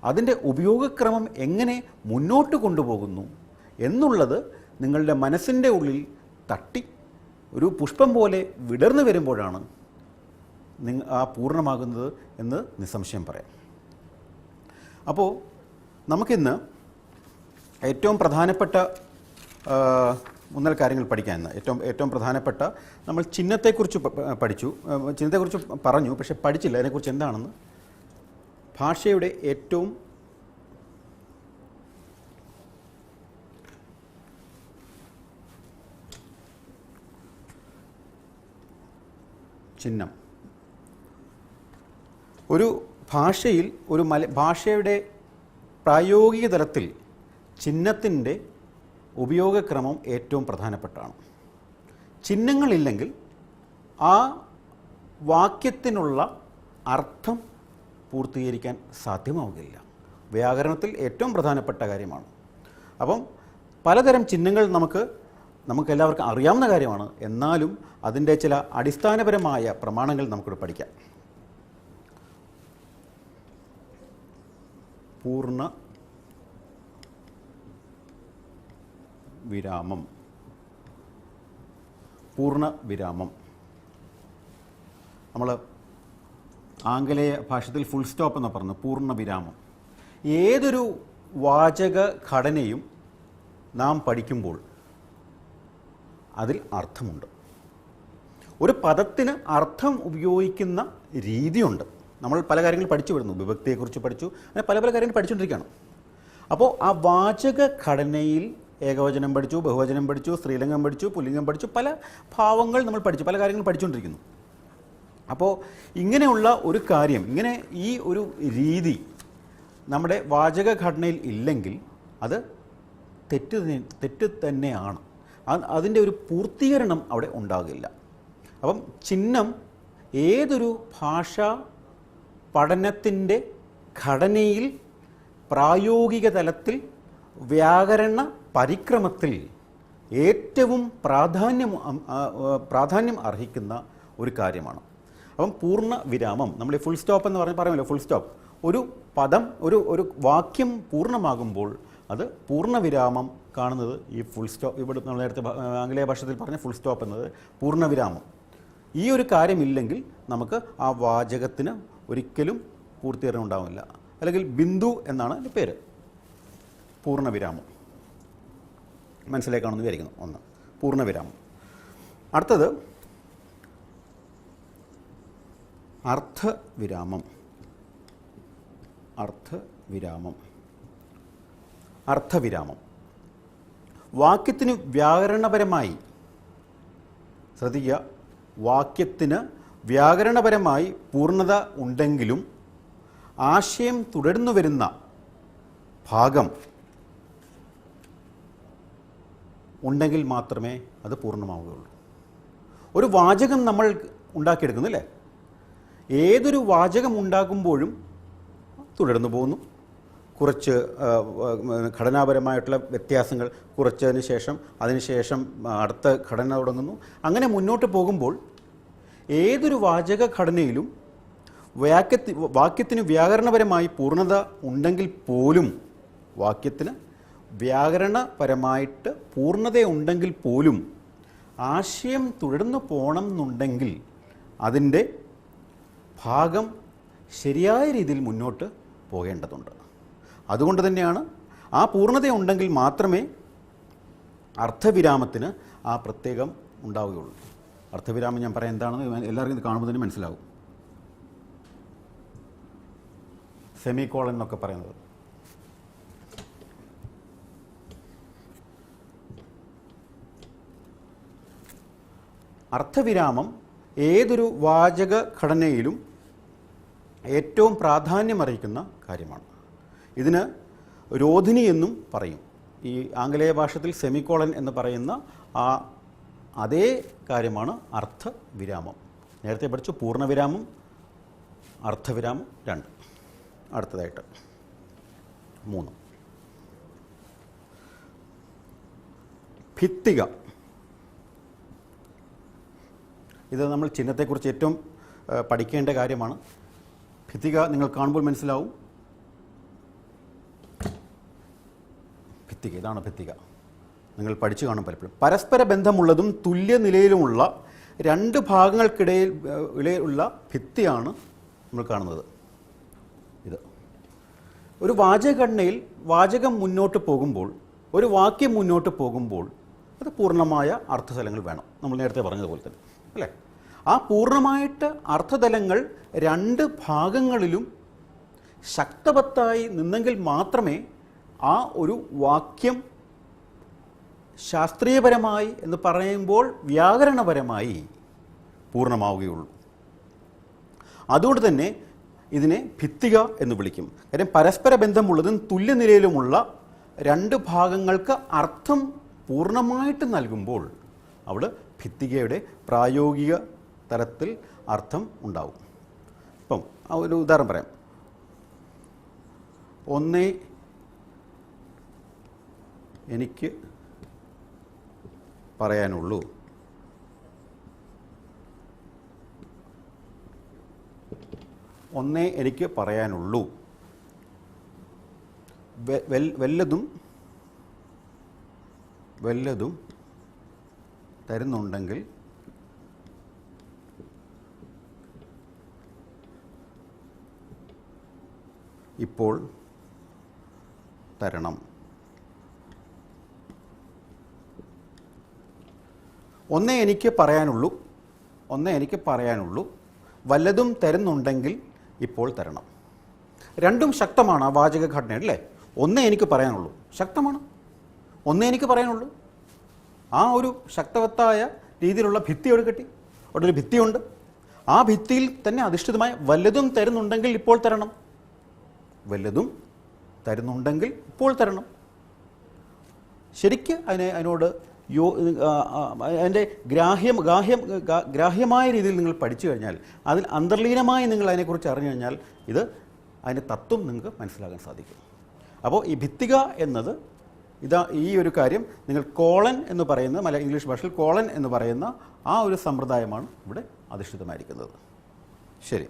അതിൻ്റെ ഉപയോഗക്രമം എങ്ങനെ മുന്നോട്ട് കൊണ്ടുപോകുന്നു എന്നുള്ളത് നിങ്ങളുടെ മനസ്സിൻ്റെ ഉള്ളിൽ തട്ടി ഒരു പുഷ്പം പോലെ വിടർന്നു വരുമ്പോഴാണ് ആ പൂർണ്ണമാകുന്നത് എന്ന് നിസ്സംശയം പറയാം. അപ്പോൾ നമുക്കിന്ന് ഏറ്റവും പ്രധാനപ്പെട്ട 3 കാര്യങ്ങൾ പഠിക്കാൻ. ഏറ്റവും പ്രധാനപ്പെട്ട നമ്മൾ ചിഹ്നത്തെക്കുറിച്ച് പഠിച്ചു, ചിഹ്നത്തെക്കുറിച്ച് പറഞ്ഞു, പക്ഷെ പഠിച്ചില്ല അതിനെക്കുറിച്ച് എന്താണെന്ന്. ഭാഷയുടെ ഏറ്റവും ചിഹ്നം, ഒരു ഭാഷയിൽ ഭാഷയുടെ പ്രായോഗിക തലത്തിൽ ചിഹ്നത്തിൻ്റെ ഉപയോഗക്രമം ഏറ്റവും പ്രധാനപ്പെട്ടാണ്. ചിഹ്നങ്ങളില്ലെങ്കിൽ ആ വാക്യത്തിനുള്ള അർത്ഥം പൂർത്തീകരിക്കാൻ സാധ്യമാവുകയില്ല. വ്യാകരണത്തിൽ ഏറ്റവും പ്രധാനപ്പെട്ട കാര്യമാണ്. അപ്പം പലതരം ചിഹ്നങ്ങൾ നമുക്കെല്ലാവർക്കും അറിയാവുന്ന കാര്യമാണ്. എന്നാലും അതിൻ്റെ ചില അടിസ്ഥാനപരമായ പ്രമാണങ്ങൾ നമുക്കിവിടെ പഠിക്കാം. പൂർണ്ണ വിരാമം, പൂർണ്ണ വിരാമം. നമ്മൾ ആംഗലേയ ഭാഷയിൽ ഫുൾ സ്റ്റോപ്പ് എന്ന് പറഞ്ഞു. പൂർണ്ണ വിരാമം. ഏതൊരു വാചക ഘടനയും നാം പഠിക്കുമ്പോൾ അതിൽ അർത്ഥമുണ്ട്. ഒരു പദത്തിന് അർത്ഥം ഉപയോഗിക്കുന്ന രീതിയുണ്ട്. നമ്മൾ പല കാര്യങ്ങൾ പഠിച്ചു വരുന്നു. വിഭക്തിയെക്കുറിച്ച് പഠിച്ചു, അങ്ങനെ പല കാര്യങ്ങൾ പഠിച്ചുകൊണ്ടിരിക്കുകയാണ്. അപ്പോൾ ആ വാചക ഘടനയിൽ ഏകവചനം പഠിച്ചു, ബഹുവചനം പഠിച്ചു, സ്ത്രീലിംഗം പഠിച്ചു, പുല്ലിംഗം പഠിച്ചു, പല ഭാവങ്ങൾ നമ്മൾ പഠിച്ചു, പല കാര്യങ്ങൾ പഠിച്ചുകൊണ്ടിരിക്കുന്നു. അപ്പോൾ ഇങ്ങനെയുള്ള ഒരു കാര്യം, ഇങ്ങനെ ഈ ഒരു രീതി നമ്മുടെ വാചക ഘടനയിൽ ഇല്ലെങ്കിൽ അത് തെറ്റ് തന്നെയാണ്. അതിൻ്റെ ഒരു പൂർത്തീകരണം അവിടെ ഉണ്ടാകില്ല. അപ്പം ചിഹ്നം ഏതൊരു ഭാഷാ പഠനത്തിൻ്റെ ഘടനയിൽ പ്രായോഗിക തലത്തിൽ വ്യാകരണ പരിക്രമത്തിൽ ഏറ്റവും പ്രാധാന്യം അർഹിക്കുന്ന ഒരു കാര്യമാണ്. അപ്പം പൂർണ്ണ വിരാമം, നമ്മൾ ഈ ഫുൾ സ്റ്റോപ്പ് എന്ന് പറയുമല്ലോ, ഫുൾ സ്റ്റോപ്പ്. ഒരു പദം, ഒരു വാക്യം പൂർണ്ണമാകുമ്പോൾ അത് പൂർണ്ണവിരാമം കാണുന്നത് ഈ ഫുൾ സ്റ്റോപ്പ്. ഇവിടെ നമ്മൾ നേരത്തെ ആംഗലേയ ഭാഷയിൽ പറഞ്ഞ ഫുൾ സ്റ്റോപ്പ് എന്നത് പൂർണ്ണവിരാമം. ഈ ഒരു കാര്യമില്ലെങ്കിൽ നമുക്ക് ആ വാചകത്തിന് ഒരിക്കലും പൂർത്തീകരണം ഉണ്ടാവില്ല. അല്ലെങ്കിൽ ബിന്ദു എന്നാണ് എൻ്റെ പേര്. പൂർണ്ണവിരാമം മനസ്സിലേക്കാണെന്ന് വിചാരിക്കുന്നു. ഒന്ന് പൂർണ്ണവിരാമം. അടുത്തത് അർത്ഥവിരാമം. അർത്ഥവിരാമം വാക്യത്തിന് വ്യാകരണപരമായി, ശ്രദ്ധിക്കുക, വാക്യത്തിന് വ്യാകരണപരമായി പൂർണ്ണത ഉണ്ടെങ്കിലും ആശയം തുടർന്നു വരുന്ന ഭാഗം ഉണ്ടെങ്കിൽ മാത്രമേ അത് പൂർണ്ണമാവുകയുള്ളൂ. ഒരു വാചകം നമ്മൾ ഉണ്ടാക്കിയെടുക്കുന്നില്ലേ, ഏതൊരു വാചകം ഉണ്ടാകുമ്പോഴും തുടർന്നു പോകുന്നു. കുറച്ച് ഘടനാപരമായിട്ടുള്ള വ്യത്യാസങ്ങൾ കുറച്ചതിന് ശേഷം അതിനുശേഷം അടുത്ത ഘടന തുടങ്ങുന്നു. അങ്ങനെ മുന്നോട്ട് പോകുമ്പോൾ ഏതൊരു വാചക ഘടനയിലും വാക്യത്തിന് വ്യാകരണപരമായി പൂർണ്ണത ഉണ്ടെങ്കിൽ പോലും, വാക്യത്തിന് വ്യാകരണപരമായിട്ട് പൂർണ്ണതയുണ്ടെങ്കിൽ പോലും ആശയം തുടർന്നു പോകണം എന്നുണ്ടെങ്കിൽ അതിൻ്റെ ഭാഗം ശരിയായ രീതിയിൽ മുന്നോട്ട് പോകേണ്ടതുണ്ട്. അതുകൊണ്ട് തന്നെയാണ് ആ പൂർണ്ണതയുണ്ടെങ്കിൽ മാത്രമേ അർത്ഥവിരാമത്തിന് ആ പ്രത്യേകം ഉണ്ടാവുകയുള്ളൂ. അർത്ഥവിരാമം ഞാൻ പറയാം എന്താണെന്ന് എല്ലാവർക്കും ഇത് കാണുമ്പോൾ തന്നെ മനസ്സിലാവും. സെമികോളൻ എന്നൊക്കെ പറയുന്നത്. അർത്ഥവിരാമം ഏതൊരു വാചക ഘടനയിലും ഏറ്റവും പ്രാധാന്യമർഹിക്കുന്ന കാര്യമാണ്. ഇതിന് രോധിനി എന്നും പറയും. ഈ ആംഗലേയ ഭാഷയിൽ സെമികോളൻ എന്ന് പറയുന്ന ആ അതേ കാര്യമാണ് അർത്ഥവിരാമം. നേരത്തെ പഠിച്ചു പൂർണ്ണവിരാമം, അർത്ഥവിരാമം 2. അടുത്തതായിട്ട് 3 ഭിത്തിക. ഇത് നമ്മൾ ചിഹ്നത്തെക്കുറിച്ച് ഏറ്റവും പഠിക്കേണ്ട കാര്യമാണ്. ഭിത്തിക നിങ്ങൾ കാണുമ്പോൾ മനസ്സിലാവും. ഭിത്തിക, ഇതാണ് ഭിത്തിക. നിങ്ങൾ പഠിച്ചു കാണും പലപ്പോഴും. പരസ്പര ബന്ധമുള്ളതും തുല്യ നിലയിലുമുള്ള 2 ഭാഗങ്ങൾക്കിടയിലുള്ള ഭിത്തിയാണ് നമ്മൾ കാണുന്നത്. ഇത് ഒരു വാചകഘടനയിൽ വാചകം മുന്നോട്ട് പോകുമ്പോൾ, ഒരു വാക്യം മുന്നോട്ട് പോകുമ്പോൾ അത് പൂർണ്ണമായ അർത്ഥതലങ്ങൾ വേണം. നമ്മൾ നേരത്തെ പറഞ്ഞതുപോലെ തന്നെ അല്ലേ? ആ പൂർണ്ണമായിട്ട് അർത്ഥതലങ്ങൾ 2 ഭാഗങ്ങളിലും ശക്തവത്തായി നിന്നെങ്കിൽ മാത്രമേ ആ ഒരു വാക്യം ശാസ്ത്രീയപരമായി എന്ന് പറയുമ്പോൾ വ്യാകരണപരമായി പൂർണ്ണമാവുകയുള്ളൂ. അതുകൊണ്ട് തന്നെ ഇതിനെ ഭിത്തിക എന്ന് വിളിക്കും. കാര്യം പരസ്പര ബന്ധമുള്ളതും തുല്യനിലയിലുമുള്ള 2 ഭാഗങ്ങൾക്ക് അർത്ഥം പൂർണ്ണമായിട്ട് നൽകുമ്പോൾ അവിടെ ഭിത്തികയുടെ പ്രായോഗിക തലത്തിൽ അർത്ഥം ഉണ്ടാവും. ഇപ്പം ഒരു ഉദാഹരണം പറയാം. ഒന്നേ എനിക്ക് പറയാനുള്ളൂ. ഒന്നേ എനിക്ക് പറയാനുള്ളൂ. വല്ലതും തരുന്നുണ്ടെങ്കിൽ ഇപ്പോൾ തരണം. ഒന്നേ എനിക്ക് പറയാനുള്ളൂ, വല്ലതും തരുന്നുണ്ടെങ്കിൽ ഇപ്പോൾ തരണം. 2 ശക്തമാണ് ആ വാചക ഘടന അല്ലേ? ഒന്നേ എനിക്ക് പറയാനുള്ളൂ ശക്തമാണ്. ഒന്നേ എനിക്ക് പറയാനുള്ളൂ. ആ ഒരു ശക്തവത്തായ രീതിയിലുള്ള ഭിത്തിയോട് കെട്ടി അവിടെ ഒരു ഭിത്തിയുണ്ട്. ആ ഭിത്തിയിൽ തന്നെ അധിഷ്ഠിതമായ വല്ലതും തരുന്നുണ്ടെങ്കിൽ ഇപ്പോൾ തരണം. വല്ലതും തരുന്നുണ്ടെങ്കിൽ ഇപ്പോൾ തരണം. ശരിക്ക് അതിനോട് അതിൻ്റെ ഗ്രാഹ്യമായ രീതിയിൽ നിങ്ങൾ പഠിച്ചു കഴിഞ്ഞാൽ, അതിൽ അന്തർലീനമായി നിങ്ങൾ അതിനെക്കുറിച്ച് അറിഞ്ഞു കഴിഞ്ഞാൽ അതിൻ്റെ തത്വം നിങ്ങൾക്ക് മനസ്സിലാക്കാൻ സാധിക്കും. അപ്പോൾ ഈ ഭിത്തിക എന്നത് ഈ ഒരു കാര്യം നിങ്ങൾ കോളൻ എന്ന് പറയുന്ന ഇംഗ്ലീഷ് ഭാഷയിൽ കോളൻ എന്ന് പറയുന്ന ആ ഒരു സമ്പ്രദായമാണ് ഇവിടെ അധിഷ്ഠിതമായിരിക്കുന്നത്. ശരി,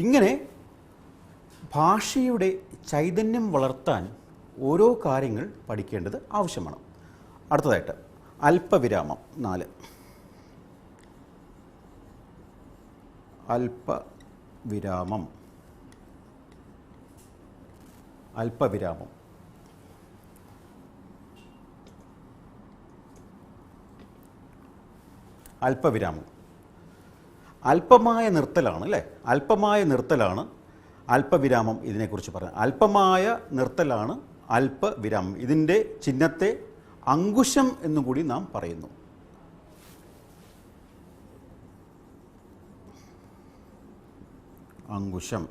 ഇങ്ങനെ ഭാഷയുടെ ചൈതന്യം വളർത്താൻ ഓരോ കാര്യങ്ങൾ പഠിക്കേണ്ടത് ആവശ്യമാണ്. അടുത്തതായിട്ട് അല്പവിരാമം 4. അല്പവിരാമം. അല്പമായ നിർത്തലാണ് അല്ലേ? അല്പമായ നിർത്തലാണ് അല്പവിരാമം. ഇതിനെക്കുറിച്ച് പറയാം. അല്പമായ നിർത്തലാണ് അല്പവിരാമം. ഇതിൻ്റെ ചിഹ്നത്തെ അങ്കുശം എന്നുകൂടി നാം പറയുന്നു. അങ്കുശം.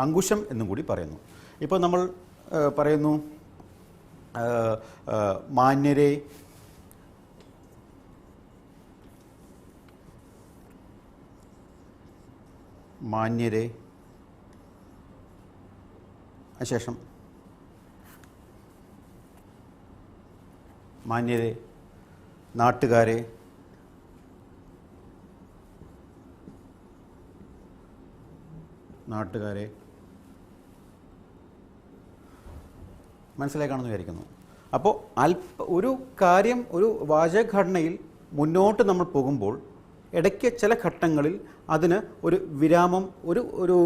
അങ്കുശം എന്നും കൂടി പറയുന്നു. ഇപ്പോൾ നമ്മൾ പറയുന്നു മാന്യരെ, മാന്യരെ, അതിനുശേഷം മാന്യരെ, നാട്ടുകാരെ, നാട്ടുകാരെ. മനസ്സിലായി കാണുമെന്ന് വിചാരിക്കുന്നു. അപ്പോൾ ഒരു കാര്യം, ഒരു വാചകഘടനയിൽ മുന്നോട്ട് നമ്മൾ പോകുമ്പോൾ ഇടയ്ക്ക് ചില ഘട്ടങ്ങളിൽ അതിന് ഒരു വിരാമം, ഒരു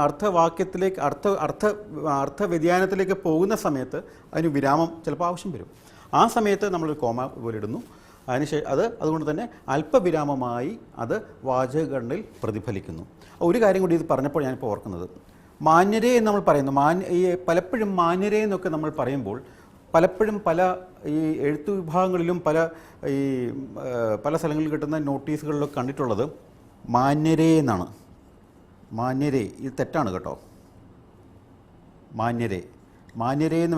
അർത്ഥവാക്യത്തിലേക്ക് അർത്ഥവ്യതിയാനത്തിലേക്ക് പോകുന്ന സമയത്ത് അതിന് വിരാമം ചിലപ്പോൾ ആവശ്യം വരും. ആ സമയത്ത് നമ്മളൊരു കോമ പോലെ ഇടുന്നു. അതുകൊണ്ട് തന്നെ അല്പവിരാമമായി അത് വാചകഘടനയിൽ പ്രതിഫലിക്കുന്നു. ഒരു കാര്യം കൂടി ഇത് പറഞ്ഞപ്പോൾ ഞാനിപ്പോൾ ഓർക്കുന്നത്, മാന്യരെ എന്ന് നമ്മൾ പറയുന്നു. പലപ്പോഴും മാന്യരെ എന്നൊക്കെ നമ്മൾ പറയുമ്പോൾ പലപ്പോഴും പല ഈ എഴുത്തു വിഭാഗങ്ങളിലും പല സ്ഥലങ്ങളിൽ കിട്ടുന്ന നോട്ടീസുകളിലൊക്കെ കണ്ടിട്ടുള്ളത് മാന്യരെ എന്നാണ്. മാന്യരെ, ഇത് തെറ്റാണ് കേട്ടോ. മാന്യരെ എന്ന്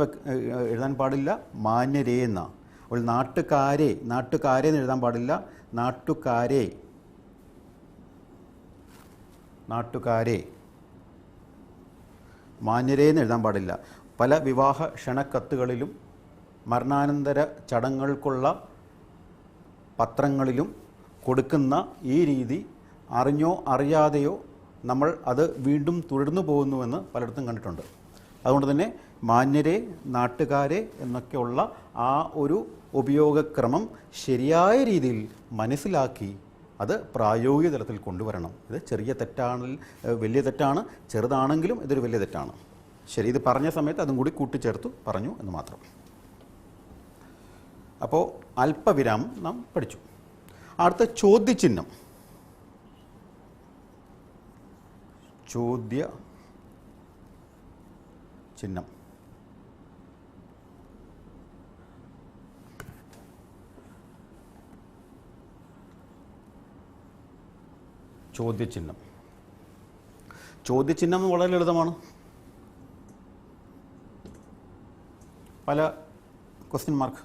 എഴുതാൻ പാടില്ല, മാന്യരെ എന്നാണ്. അപ്പോൾ നാട്ടുകാരെ എന്ന് എഴുതാൻ പാടില്ല, നാട്ടുകാരെ. മാന്യരെ എന്ന് എഴുതാൻ പാടില്ല. പല വിവാഹ ക്ഷണക്കത്തുകളിലും മരണാനന്തര ചടങ്ങുകൾക്കുള്ള പത്രങ്ങളിലും കൊടുക്കുന്ന ഈ രീതി അറിഞ്ഞോ അറിയാതെയോ നമ്മൾ അത് വീണ്ടും തുടർന്നു പോകുന്നുവെന്ന് പലയിടത്തും കണ്ടിട്ടുണ്ട്. അതുകൊണ്ട് തന്നെ മാന്യരെ, നാട്ടുകാരെ എന്നൊക്കെയുള്ള ആ ഒരു ഉപയോഗക്രമം ശരിയായ രീതിയിൽ മനസ്സിലാക്കി അത് പ്രായോഗിക തലത്തിൽ കൊണ്ടുവരണം. ഇത് ചെറിയ തെറ്റാണെങ്കിൽ വലിയ തെറ്റാണ്, ചെറുതാണെങ്കിലും ഇതൊരു വലിയ തെറ്റാണ്. ശരി, ഇത് പറഞ്ഞ സമയത്ത് അതും കൂടി കൂട്ടിച്ചേർത്തു പറഞ്ഞു എന്ന് മാത്രം. അപ്പോൾ അല്പവിരാമം നാം പഠിച്ചു. അടുത്ത ചോദ്യചിഹ്നം. ചോദ്യചിഹ്നം. ചോദ്യചിഹ്നം വളരെ ലളിതമാണ്. പല ക്വസ്റ്റ്യൻ മാർക്ക്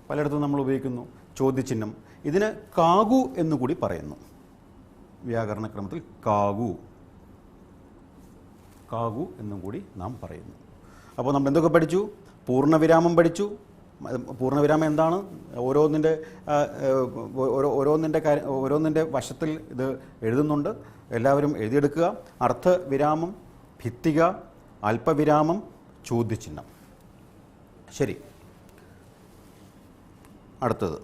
പലയിടത്തും നമ്മൾ ഉപയോഗിക്കുന്നു. ചോദ്യചിഹ്നം, ഇതിന് കാകു എന്നുകൂടി പറയുന്നു. വ്യാകരണക്രമത്തിൽ കാകു എന്നും കൂടി നാം പറയുന്നു. അപ്പോൾ നമ്മൾ എന്തൊക്കെ പഠിച്ചു? പൂർണ്ണവിരാമം പഠിച്ചു. പൂർണ്ണവിരാമം എന്താണ്? ഓരോന്നിൻ്റെ വശത്തിൽ ഇത് എഴുതുന്നുണ്ട്, എല്ലാവരും എഴുതിയെടുക്കുക. അർത്ഥവിരാമം, ഭിത്തിക, അല്പവിരാമം, ചോദ്യചിഹ്നം. ശരി, അടുത്തത്.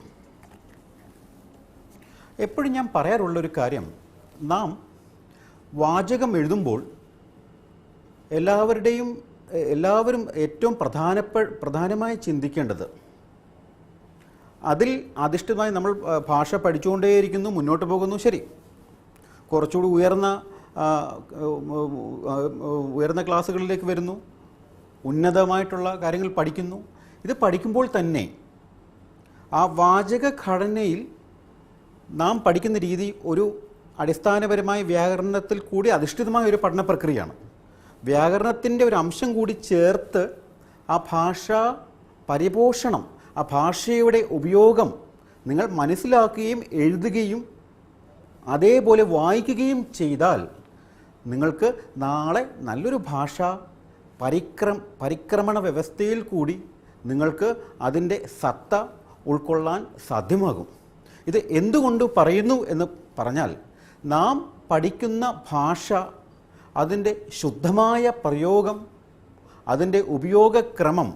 എപ്പോഴും ഞാൻ പറയാറുള്ളൊരു കാര്യം, നാം വാചകം എഴുതുമ്പോൾ എല്ലാവരും ഏറ്റവും പ്രധാനമായി ചിന്തിക്കേണ്ടത്, അതിൽ അധിഷ്ഠിതമായി നമ്മൾ ഭാഷ പഠിച്ചുകൊണ്ടേയിരിക്കുന്നു, മുന്നോട്ട് പോകുന്നു. ശരി, കുറച്ചുകൂടി ഉയർന്ന ക്ലാസ്സുകളിലേക്ക് വരുന്നു, ഉന്നതമായിട്ടുള്ള കാര്യങ്ങൾ പഠിക്കുന്നു. ഇത് പഠിക്കുമ്പോൾ തന്നെ ആ വാചക ഘടനയിൽ നാം പഠിക്കുന്ന രീതി ഒരു അടിസ്ഥാനപരമായ വ്യാകരണത്തിൽ കൂടി അധിഷ്ഠിതമായ ഒരു പഠന പ്രക്രിയയാണ്. വ്യാകരണത്തിൻ്റെ ഒരു അംശം കൂടി ചേർത്ത് ആ ഭാഷാ പരിപോഷണം, ആ ഭാഷയുടെ ഉപയോഗം നിങ്ങൾ മനസ്സിലാക്കുകയും എഴുതുകയും അതേപോലെ വായിക്കുകയും ചെയ്താൽ നിങ്ങൾക്ക് നാളെ നല്ലൊരു ഭാഷാ പരിക്രമണ വ്യവസ്ഥയിൽ കൂടി നിങ്ങൾക്ക് അതിൻ്റെ സത്ത ഉൾക്കൊള്ളാൻ സാധ്യമാകും. ഇത് എന്തുകൊണ്ട് പറയുന്നു എന്ന് പറഞ്ഞാൽ, നാം പഠിക്കുന്ന ഭാഷ, അതിൻ്റെ ശുദ്ധമായ പ്രയോഗം, അതിൻ്റെ ഉപയോഗക്രമം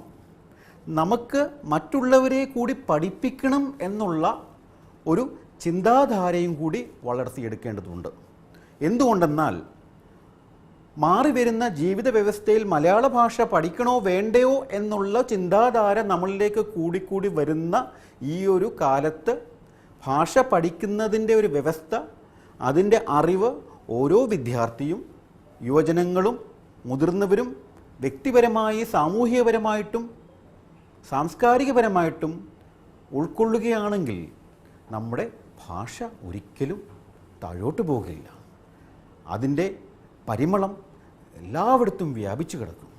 നമുക്ക് മറ്റുള്ളവരെ കൂടി പഠിപ്പിക്കണം എന്നുള്ള ഒരു ചിന്താധാരയും കൂടി വളർത്തിയെടുക്കേണ്ടതുണ്ട്. എന്തുകൊണ്ടെന്നാൽ മാറി വരുന്ന ജീവിത വ്യവസ്ഥയിൽ മലയാള ഭാഷ പഠിക്കണോ വേണ്ടയോ എന്നുള്ള ചിന്താധാര നമ്മളിലേക്ക് കൂടിക്കൂടി വരുന്ന ഈ ഒരു കാലത്ത് ഭാഷ പഠിക്കുന്നതിൻ്റെ ഒരു വ്യവസ്ഥ, അതിൻ്റെ അറിവ് ഓരോ വിദ്യാർത്ഥിയും, യുവജനങ്ങളും മുതിർന്നവരും വ്യക്തിപരമായി സാമൂഹികപരമായിട്ടും സാംസ്കാരികപരമായിട്ടും ഉൾക്കൊള്ളുകയാണെങ്കിൽ നമ്മുടെ ഭാഷ ഒരിക്കലും താഴോട്ട് പോകില്ല. അതിൻ്റെ പരിമളം എല്ലായിടത്തും വ്യാപിച്ചു കിടക്കും.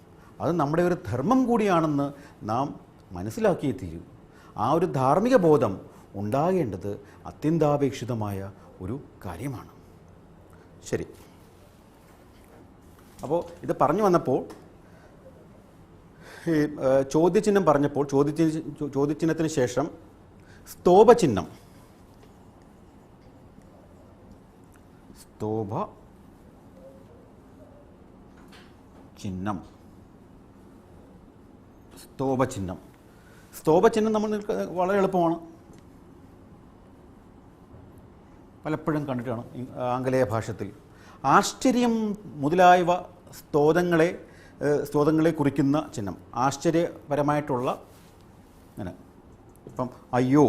അത് നമ്മുടെ ഒരു ധർമ്മം കൂടിയാണെന്ന് നാം മനസ്സിലാക്കിയേ തീരൂ. ആ ഒരു ധാർമ്മിക ബോധം ഉണ്ടാകേണ്ടത് അത്യന്താപേക്ഷിതമായ ഒരു കാര്യമാണ്. ശരി, അപ്പോൾ ഇത് പറഞ്ഞു വന്നപ്പോൾ ചോദ്യചിഹ്നം പറഞ്ഞപ്പോൾ ചോദ്യചിഹ്നത്തിന് ശേഷം സ്തോഭചിഹ്നം, സ്തോഭചിഹ്നം നമ്മൾ വളരെ എളുപ്പമാണ്, പലപ്പോഴും കണ്ടിട്ടാണ് ആംഗലേയ ഭാഷത്തിൽ. ആശ്ചര്യം മുതലായവ സ്തോത്രങ്ങളെ കുറിക്കുന്ന ചിഹ്നം, ആശ്ചര്യപരമായിട്ടുള്ള അങ്ങനെ. ഇപ്പം അയ്യോ,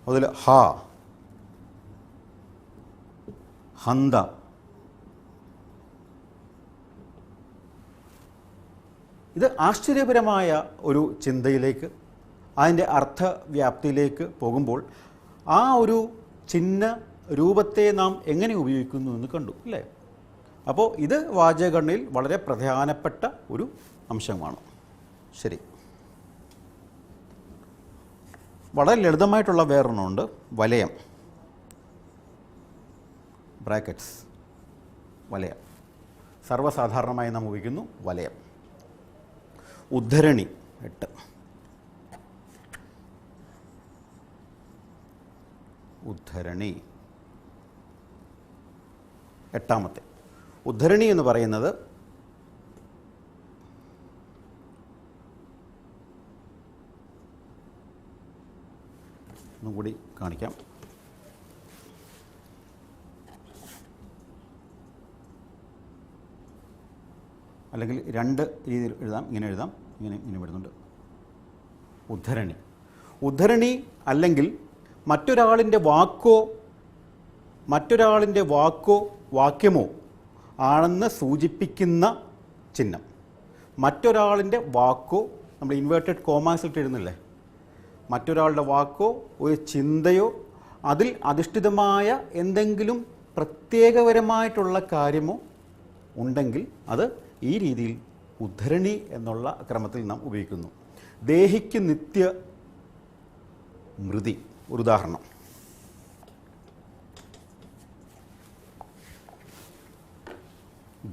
അതിൽ ഹ, ഹന്ത, ഇത് ആശ്ചര്യപരമായ ഒരു ചിന്തയിലേക്ക്, അതിൻ്റെ അർത്ഥവ്യാപ്തിയിലേക്ക് പോകുമ്പോൾ ആ ഒരു ചിഹ്ന രൂപത്തെ നാം എങ്ങനെ ഉപയോഗിക്കുന്നു എന്ന് കണ്ടു അല്ലേ? അപ്പോൾ ഇത് വാചകഘടനയിൽ വളരെ പ്രധാനപ്പെട്ട ഒരു അംശമാണ്. ശരി, വളരെ ലളിതമായിട്ടുള്ള വേറൊരെണ്ണമുണ്ട്, വലയം, ബ്രാക്കറ്റ്സ്, വലയം. സർവ്വസാധാരണമായി നാം ഉപയോഗിക്കുന്നു വലയം. ഉദ്ധരണി, 8. ഉദ്ധരണി 8. ഉദ്ധരണി എന്ന് പറയുന്നത് ഒന്നും കൂടി കാണിക്കാം. അല്ലെങ്കിൽ രണ്ട് രീതിയിൽ എഴുതാം, ഇങ്ങനെ എഴുതാം, ഇങ്ങനെ വരുന്നുണ്ട്. ഉദ്ധരണി അല്ലെങ്കിൽ മറ്റൊരാളിൻ്റെ വാക്കോ വാക്യമോ ആണെന്ന് സൂചിപ്പിക്കുന്ന ചിഹ്നം. മറ്റൊരാളിൻ്റെ വാക്കോ, നമ്മൾ ഇൻവേർട്ടഡ് കോമാസ് ഇട്ട് എഴുതുന്നില്ലേ, മറ്റൊരാളുടെ വാക്കോ ഒരു ചിന്തയോ അതിൽ അധിഷ്ഠിതമായ എന്തെങ്കിലും പ്രത്യേകപരമായിട്ടുള്ള കാര്യമോ ഉണ്ടെങ്കിൽ അത് ഈ രീതിയിൽ ഉദ്ധരണി എന്നുള്ള ക്രമത്തിൽ നാം ഉപയോഗിക്കുന്നു. ദേഹിക്ക് നിത്യ മൃതി, ഒരു ഉദാഹരണം.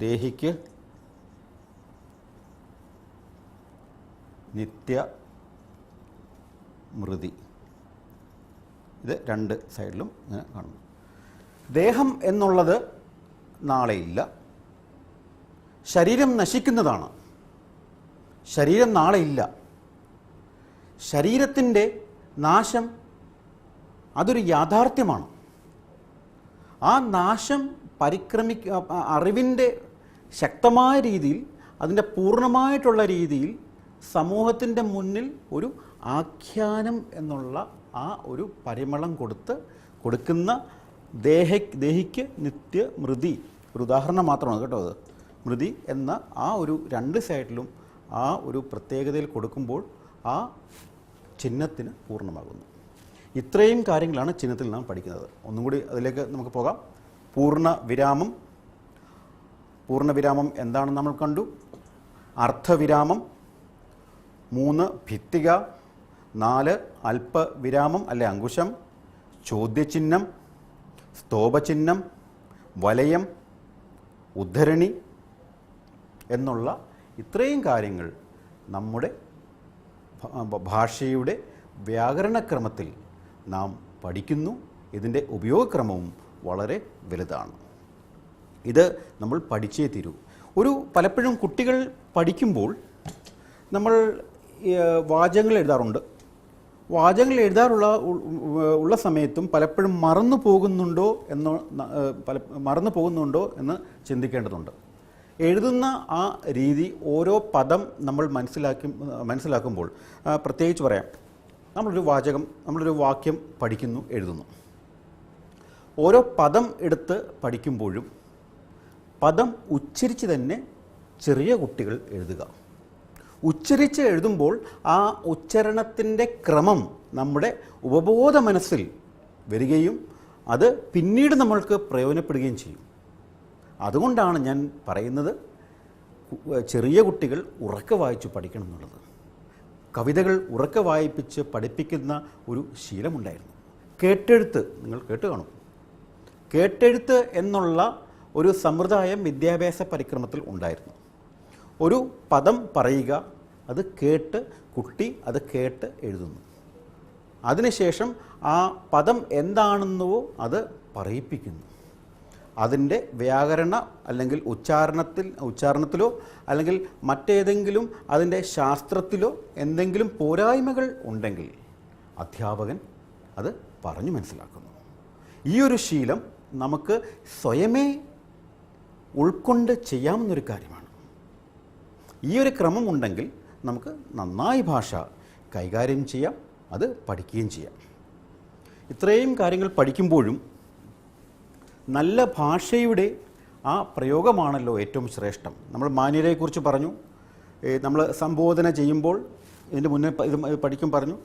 ദേഹിക്ക് നിത്യ മൃതി, ഇത് രണ്ട് സൈഡിലും ഇങ്ങനെ കാണുന്നു. ദേഹം എന്നുള്ളത് നാളെയില്ല, ശരീരം നശിക്കുന്നതാണ്, ശരീരം നാളെയില്ല. ശരീരത്തിൻ്റെ നാശം അതൊരു യാഥാർത്ഥ്യമാണ്. ആ നാശം അറിവിൻ്റെ ശക്തമായ രീതിയിൽ, അതിൻ്റെ പൂർണ്ണമായിട്ടുള്ള രീതിയിൽ സമൂഹത്തിൻ്റെ മുന്നിൽ ഒരു ആഖ്യാനം എന്നുള്ള ആ ഒരു പരിമളം കൊടുക്കുന്ന ദേഹിക്ക് നിത്യ മൃതി, ഒരു ഉദാഹരണം മാത്രമാണ് കേട്ടോ അത്. മൃതി എന്ന ആ ഒരു രണ്ട് സൈഡിലും ആ ഒരു പ്രത്യേകതയിൽ കൊടുക്കുമ്പോൾ ആ ചിഹ്നത്തിന് പൂർണ്ണമാകുന്നു. ഇത്രയും കാര്യങ്ങളാണ് ചിഹ്നത്തിൽ നാം പഠിക്കുന്നത്. ഒന്നും കൂടി അതിലേക്ക് നമുക്ക് പോകാം. പൂർണ്ണവിരാമം എന്താണെന്ന് നമ്മൾ കണ്ടു. അർത്ഥവിരാമം, 3 ഭിത്തിക, 4 അല്പവിരാമം അല്ലെ അങ്കുശം, ചോദ്യചിഹ്നം, സ്തോഭചിഹ്നം, വലയം, ഉദ്ധരണി എന്നുള്ള ഇത്രയും കാര്യങ്ങൾ നമ്മുടെ ഭാഷയുടെ വ്യാകരണക്രമത്തിൽ നാം പഠിക്കുന്നു. ഇതിൻ്റെ ഉപയോഗക്രമവും വളരെ വലുതാണ്. ഇത് നമ്മൾ പഠിച്ചേ തീരൂ. പലപ്പോഴും കുട്ടികൾ പഠിക്കുമ്പോൾ നമ്മൾ വാചകങ്ങൾ എഴുതാറുണ്ട്. വാചകങ്ങൾ എഴുതാറുള്ള സമയത്തും പലപ്പോഴും മറന്നു പോകുന്നുണ്ടോ എന്ന് ചിന്തിക്കേണ്ടതുണ്ട്. എഴുതുന്ന ആ രീതി, ഓരോ പദം നമ്മൾ മനസ്സിലാക്കുമ്പോൾ, പ്രത്യേകിച്ച് പറയാം, നമ്മളൊരു വാക്യം പഠിക്കുന്നു, എഴുതുന്നു. ഓരോ പദം എടുത്ത് പഠിക്കുമ്പോഴും പദം ഉച്ചരിച്ച് തന്നെ ചെറിയ കുട്ടികൾ എഴുതുക. ഉച്ചരിച്ച് എഴുതുമ്പോൾ ആ ഉച്ചരണത്തിൻ്റെ ക്രമം നമ്മുടെ ഉപബോധ മനസ്സിൽ വരികയും അത് പിന്നീട് നമ്മൾക്ക് പ്രയോജനപ്പെടുകയും ചെയ്യും. അതുകൊണ്ടാണ് ഞാൻ പറയുന്നത് ചെറിയ കുട്ടികൾ ഉറക്കെ വായിച്ച് പഠിക്കണം എന്നുള്ളത്. കവിതകൾ ഉറക്കെ വായിപ്പിച്ച് പഠിപ്പിക്കുന്ന ഒരു ശീലമുണ്ടായിരുന്നു. കേട്ടെഴുത്ത് നിങ്ങൾ കേട്ട് കാണും. കേട്ടെഴുത്ത് എന്നുള്ള ഒരു സമ്പ്രദായം വിദ്യാഭ്യാസ പരിക്രമത്തിൽ ഉണ്ടായിരുന്നു. ഒരു പദം പറയുക, അത് കേട്ട് കുട്ടി അത് കേട്ട് എഴുതുന്നു. അതിനുശേഷം ആ പദം എന്താണെന്നുവോ അത് പറയിപ്പിക്കുന്നു. അതിൻ്റെ വ്യാകരണ അല്ലെങ്കിൽ ഉച്ചാരണത്തിലോ അല്ലെങ്കിൽ മറ്റേതെങ്കിലും അതിൻ്റെ ശാസ്ത്രത്തിലോ എന്തെങ്കിലും പോരായ്മകൾ ഉണ്ടെങ്കിൽ അധ്യാപകൻ അത് പറഞ്ഞു മനസ്സിലാക്കുന്നു. ഈ ഒരു ശീലം നമുക്ക് സ്വയമേ ഉൾക്കൊണ്ട് ചെയ്യാവുന്നൊരു കാര്യമാണ്. ഈ ഒരു ക്രമം ഉണ്ടെങ്കിൽ നമുക്ക് നന്നായി ഭാഷ കൈകാര്യം ചെയ്യാം, അത് പഠിക്കുകയും ചെയ്യാം. ഇത്രയും കാര്യങ്ങൾ പഠിക്കുമ്പോഴും നല്ല ഭാഷയുടെ ആ പ്രയോഗമാണല്ലോ ഏറ്റവും ശ്രേഷ്ഠം. നമ്മൾ മാന്യരെക്കുറിച്ച് പറഞ്ഞു. നമ്മൾ സംബോധന ചെയ്യുമ്പോൾ ഇതിൻ്റെ മുന്നേ ഇത് പഠിക്കും പറഞ്ഞു,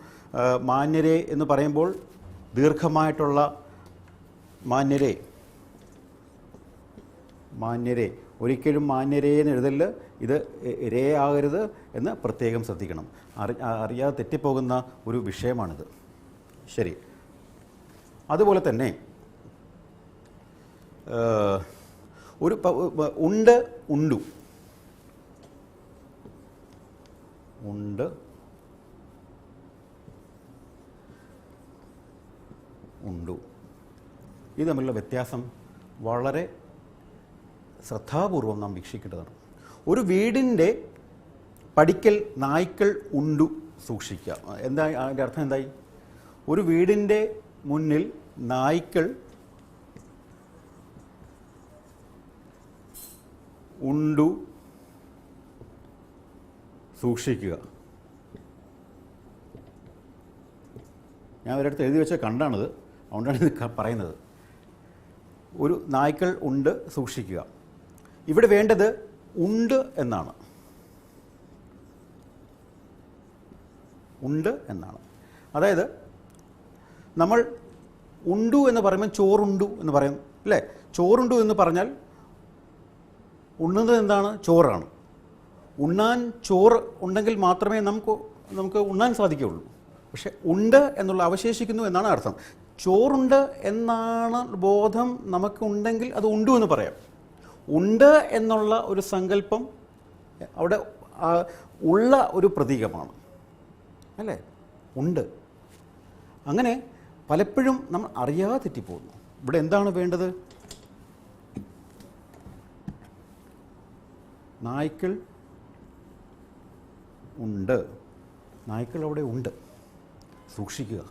മാന്യരെ എന്ന് പറയുമ്പോൾ ദീർഘമായിട്ടുള്ള മാന്യരെ ഒരിക്കലും മാന്യരേ എന്ന് എഴുതല്, ഇത് രേ ആകരുത് എന്ന് പ്രത്യേകം ശ്രദ്ധിക്കണം. അറിയാതെ തെറ്റിപ്പോകുന്ന ഒരു വിഷയമാണിത്. ശരി. അതുപോലെ തന്നെ ഒരു ഉണ്ട് ഉണ്ടു ഉണ്ട് ഉണ്ടു ഇത് തമ്മിലുള്ള വ്യത്യാസം വളരെ ശ്രദ്ധാപൂർവം നാം വീക്ഷിക്കേണ്ടതാണ്. ഒരു വീടിൻ്റെ പടിക്കൽ നായ്ക്കൾ ഉണ്ടു സൂക്ഷിക്കുക. എന്തായി അതിൻ്റെ അർത്ഥം? എന്തായി? ഒരു വീടിൻ്റെ മുന്നിൽ നായ്ക്കൾ ഉണ്ടു സൂക്ഷിക്കുക. ഞാൻ ഒരിടത്ത് എഴുതി വെച്ച കണ്ടാണിത്, അതുകൊണ്ടാണ് ഇത് പറയുന്നത്. ഒരു നായ്ക്കൾ ഉണ്ട് സൂക്ഷിക്കുക. ഇവിടെ വേണ്ടത് ഉണ്ട് എന്നാണ്. ഉണ്ട് എന്നാണ്. അതായത് നമ്മൾ ഉണ്ടു എന്ന് പറയുമ്പോൾ ചോറുണ്ടു എന്ന് പറയും അല്ലേ? ചോറുണ്ടു എന്ന് പറഞ്ഞാൽ ഉണ്ണുന്നത് എന്താണ്? ചോറാണ്. ഉണ്ണാൻ ചോറ് ഉണ്ടെങ്കിൽ മാത്രമേ നമുക്ക് ഉണ്ണാൻ സാധിക്കുകയുള്ളൂ. പക്ഷെ ഉണ്ട് എന്നുള്ള അവശേഷിക്കുന്നു എന്നാണ് അർത്ഥം. ചോറുണ്ട് എന്നാണ് ബോധം നമുക്കുണ്ടെങ്കിൽ അത് ഉണ്ടു എന്ന് പറയാം. ഉണ്ട് എന്നുള്ള ഒരു സങ്കല്പം അവിടെ ഉള്ള ഒരു പ്രതീകമാണ് അല്ലേ? ഉണ്ട്. അങ്ങനെ പലപ്പോഴും നമ്മൾ അറിയാതെ തെറ്റിപ്പോകുന്നു. ഇവിടെ എന്താണ് വേണ്ടത്? നായ്ക്കൾ ഉണ്ട്, നായ്ക്കൾ അവിടെ ഉണ്ട്, സൂക്ഷിക്കുക.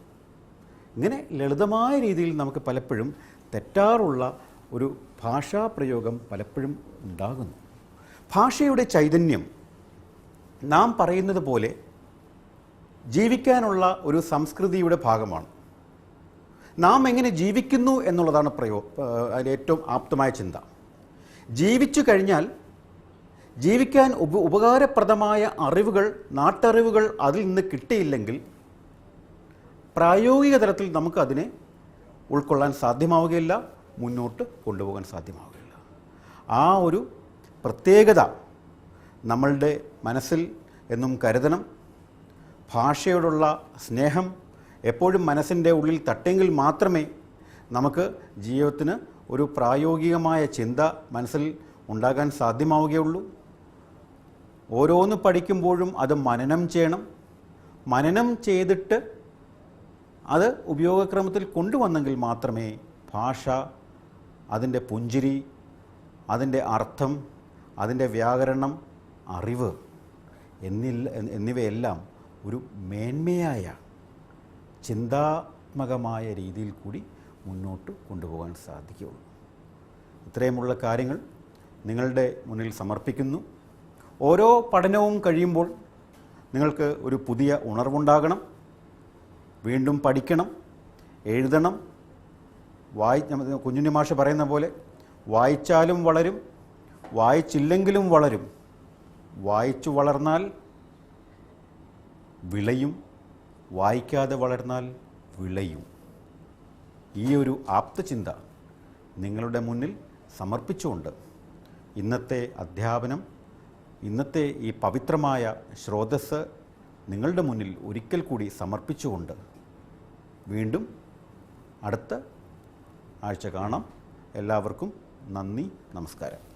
ഇങ്ങനെ ലളിതമായ രീതിയിൽ നമുക്ക് പലപ്പോഴും തെറ്റാറുള്ള ഒരു ഭാഷാപ്രയോഗം പലപ്പോഴും ഉണ്ടാകുന്നു. ഭാഷയുടെ ചൈതന്യം നാം പറയുന്നത് പോലെ ജീവിക്കാനുള്ള ഒരു സംസ്കൃതിയുടെ ഭാഗമാണ്. നാം എങ്ങനെ ജീവിക്കുന്നു എന്നുള്ളതാണ് അതിൻ്റെ ഏറ്റവും ആപ്തമായ ചിന്ത. ജീവിച്ചു കഴിഞ്ഞാൽ ജീവിക്കാൻ ഉപകാരപ്രദമായ അറിവുകൾ, നാട്ടറിവുകൾ അതിൽ നിന്ന് കിട്ടിയില്ലെങ്കിൽ പ്രായോഗിക തലത്തിൽ നമുക്കതിനെ ഉൾക്കൊള്ളാൻ സാധ്യമാവുകയില്ല, മുന്നോട്ട് കൊണ്ടുപോകാൻ സാധ്യമാവുകയില്ല. ആ ഒരു പ്രത്യേകത നമ്മളുടെ മനസ്സിൽ എന്നും കരുതണം. ഭാഷയോടുള്ള സ്നേഹം എപ്പോഴും മനസ്സിൻ്റെ ഉള്ളിൽ തട്ടെങ്കിൽ മാത്രമേ നമുക്ക് ജീവിതത്തിന് ഒരു പ്രായോഗികമായ ചിന്ത മനസ്സിൽ ഉണ്ടാകാൻ സാധ്യമാവുകയുള്ളൂ. ഓരോന്ന് പഠിക്കുമ്പോഴും അത് മനനം ചെയ്യണം. മനനം ചെയ്തിട്ട് അത് ഉപയോഗക്രമത്തിൽ കൊണ്ടുവന്നെങ്കിൽ മാത്രമേ ഭാഷ, അതിൻ്റെ പുഞ്ചിരി, അതിൻ്റെ അർത്ഥം, അതിൻ്റെ വ്യാകരണം, അറിവ് എന്നിവയെല്ലാം ഒരു മേന്മയായ ചിന്താത്മകമായ രീതിയിൽ കൂടി മുന്നോട്ട് കൊണ്ടുപോകാൻ സാധിക്കുകയുള്ളൂ. ഇത്രയുമുള്ള കാര്യങ്ങൾ നിങ്ങളുടെ മുന്നിൽ സമർപ്പിക്കുന്നു. ഓരോ പഠനവും കഴിയുമ്പോൾ നിങ്ങൾക്ക് ഒരു പുതിയ ഉണർവുണ്ടാകണം. വീണ്ടും പഠിക്കണം, എഴുതണം. കുഞ്ഞുണ്ണി മാഷ് പറയുന്ന പോലെ വായിച്ചാലും വളരും, വായിച്ചില്ലെങ്കിലും വളരും, വായിച്ചു വളർന്നാൽ വിളയും, വായിക്കാതെ വളർന്നാൽ വിളയും. ഈ ഒരു ആപ്തചിന്ത നിങ്ങളുടെ മുന്നിൽ സമർപ്പിച്ചുകൊണ്ട് ഇന്നത്തെ അധ്യാപനം, ഇന്നത്തെ ഈ പവിത്രമായ സ്രോതസ്സ് നിങ്ങളുടെ മുന്നിൽ ഒരിക്കൽ കൂടി സമർപ്പിച്ചുകൊണ്ട് വീണ്ടും അടുത്ത ആഴ്ച കാണാം. എല്ലാവർക്കും നന്ദി, നമസ്കാരം.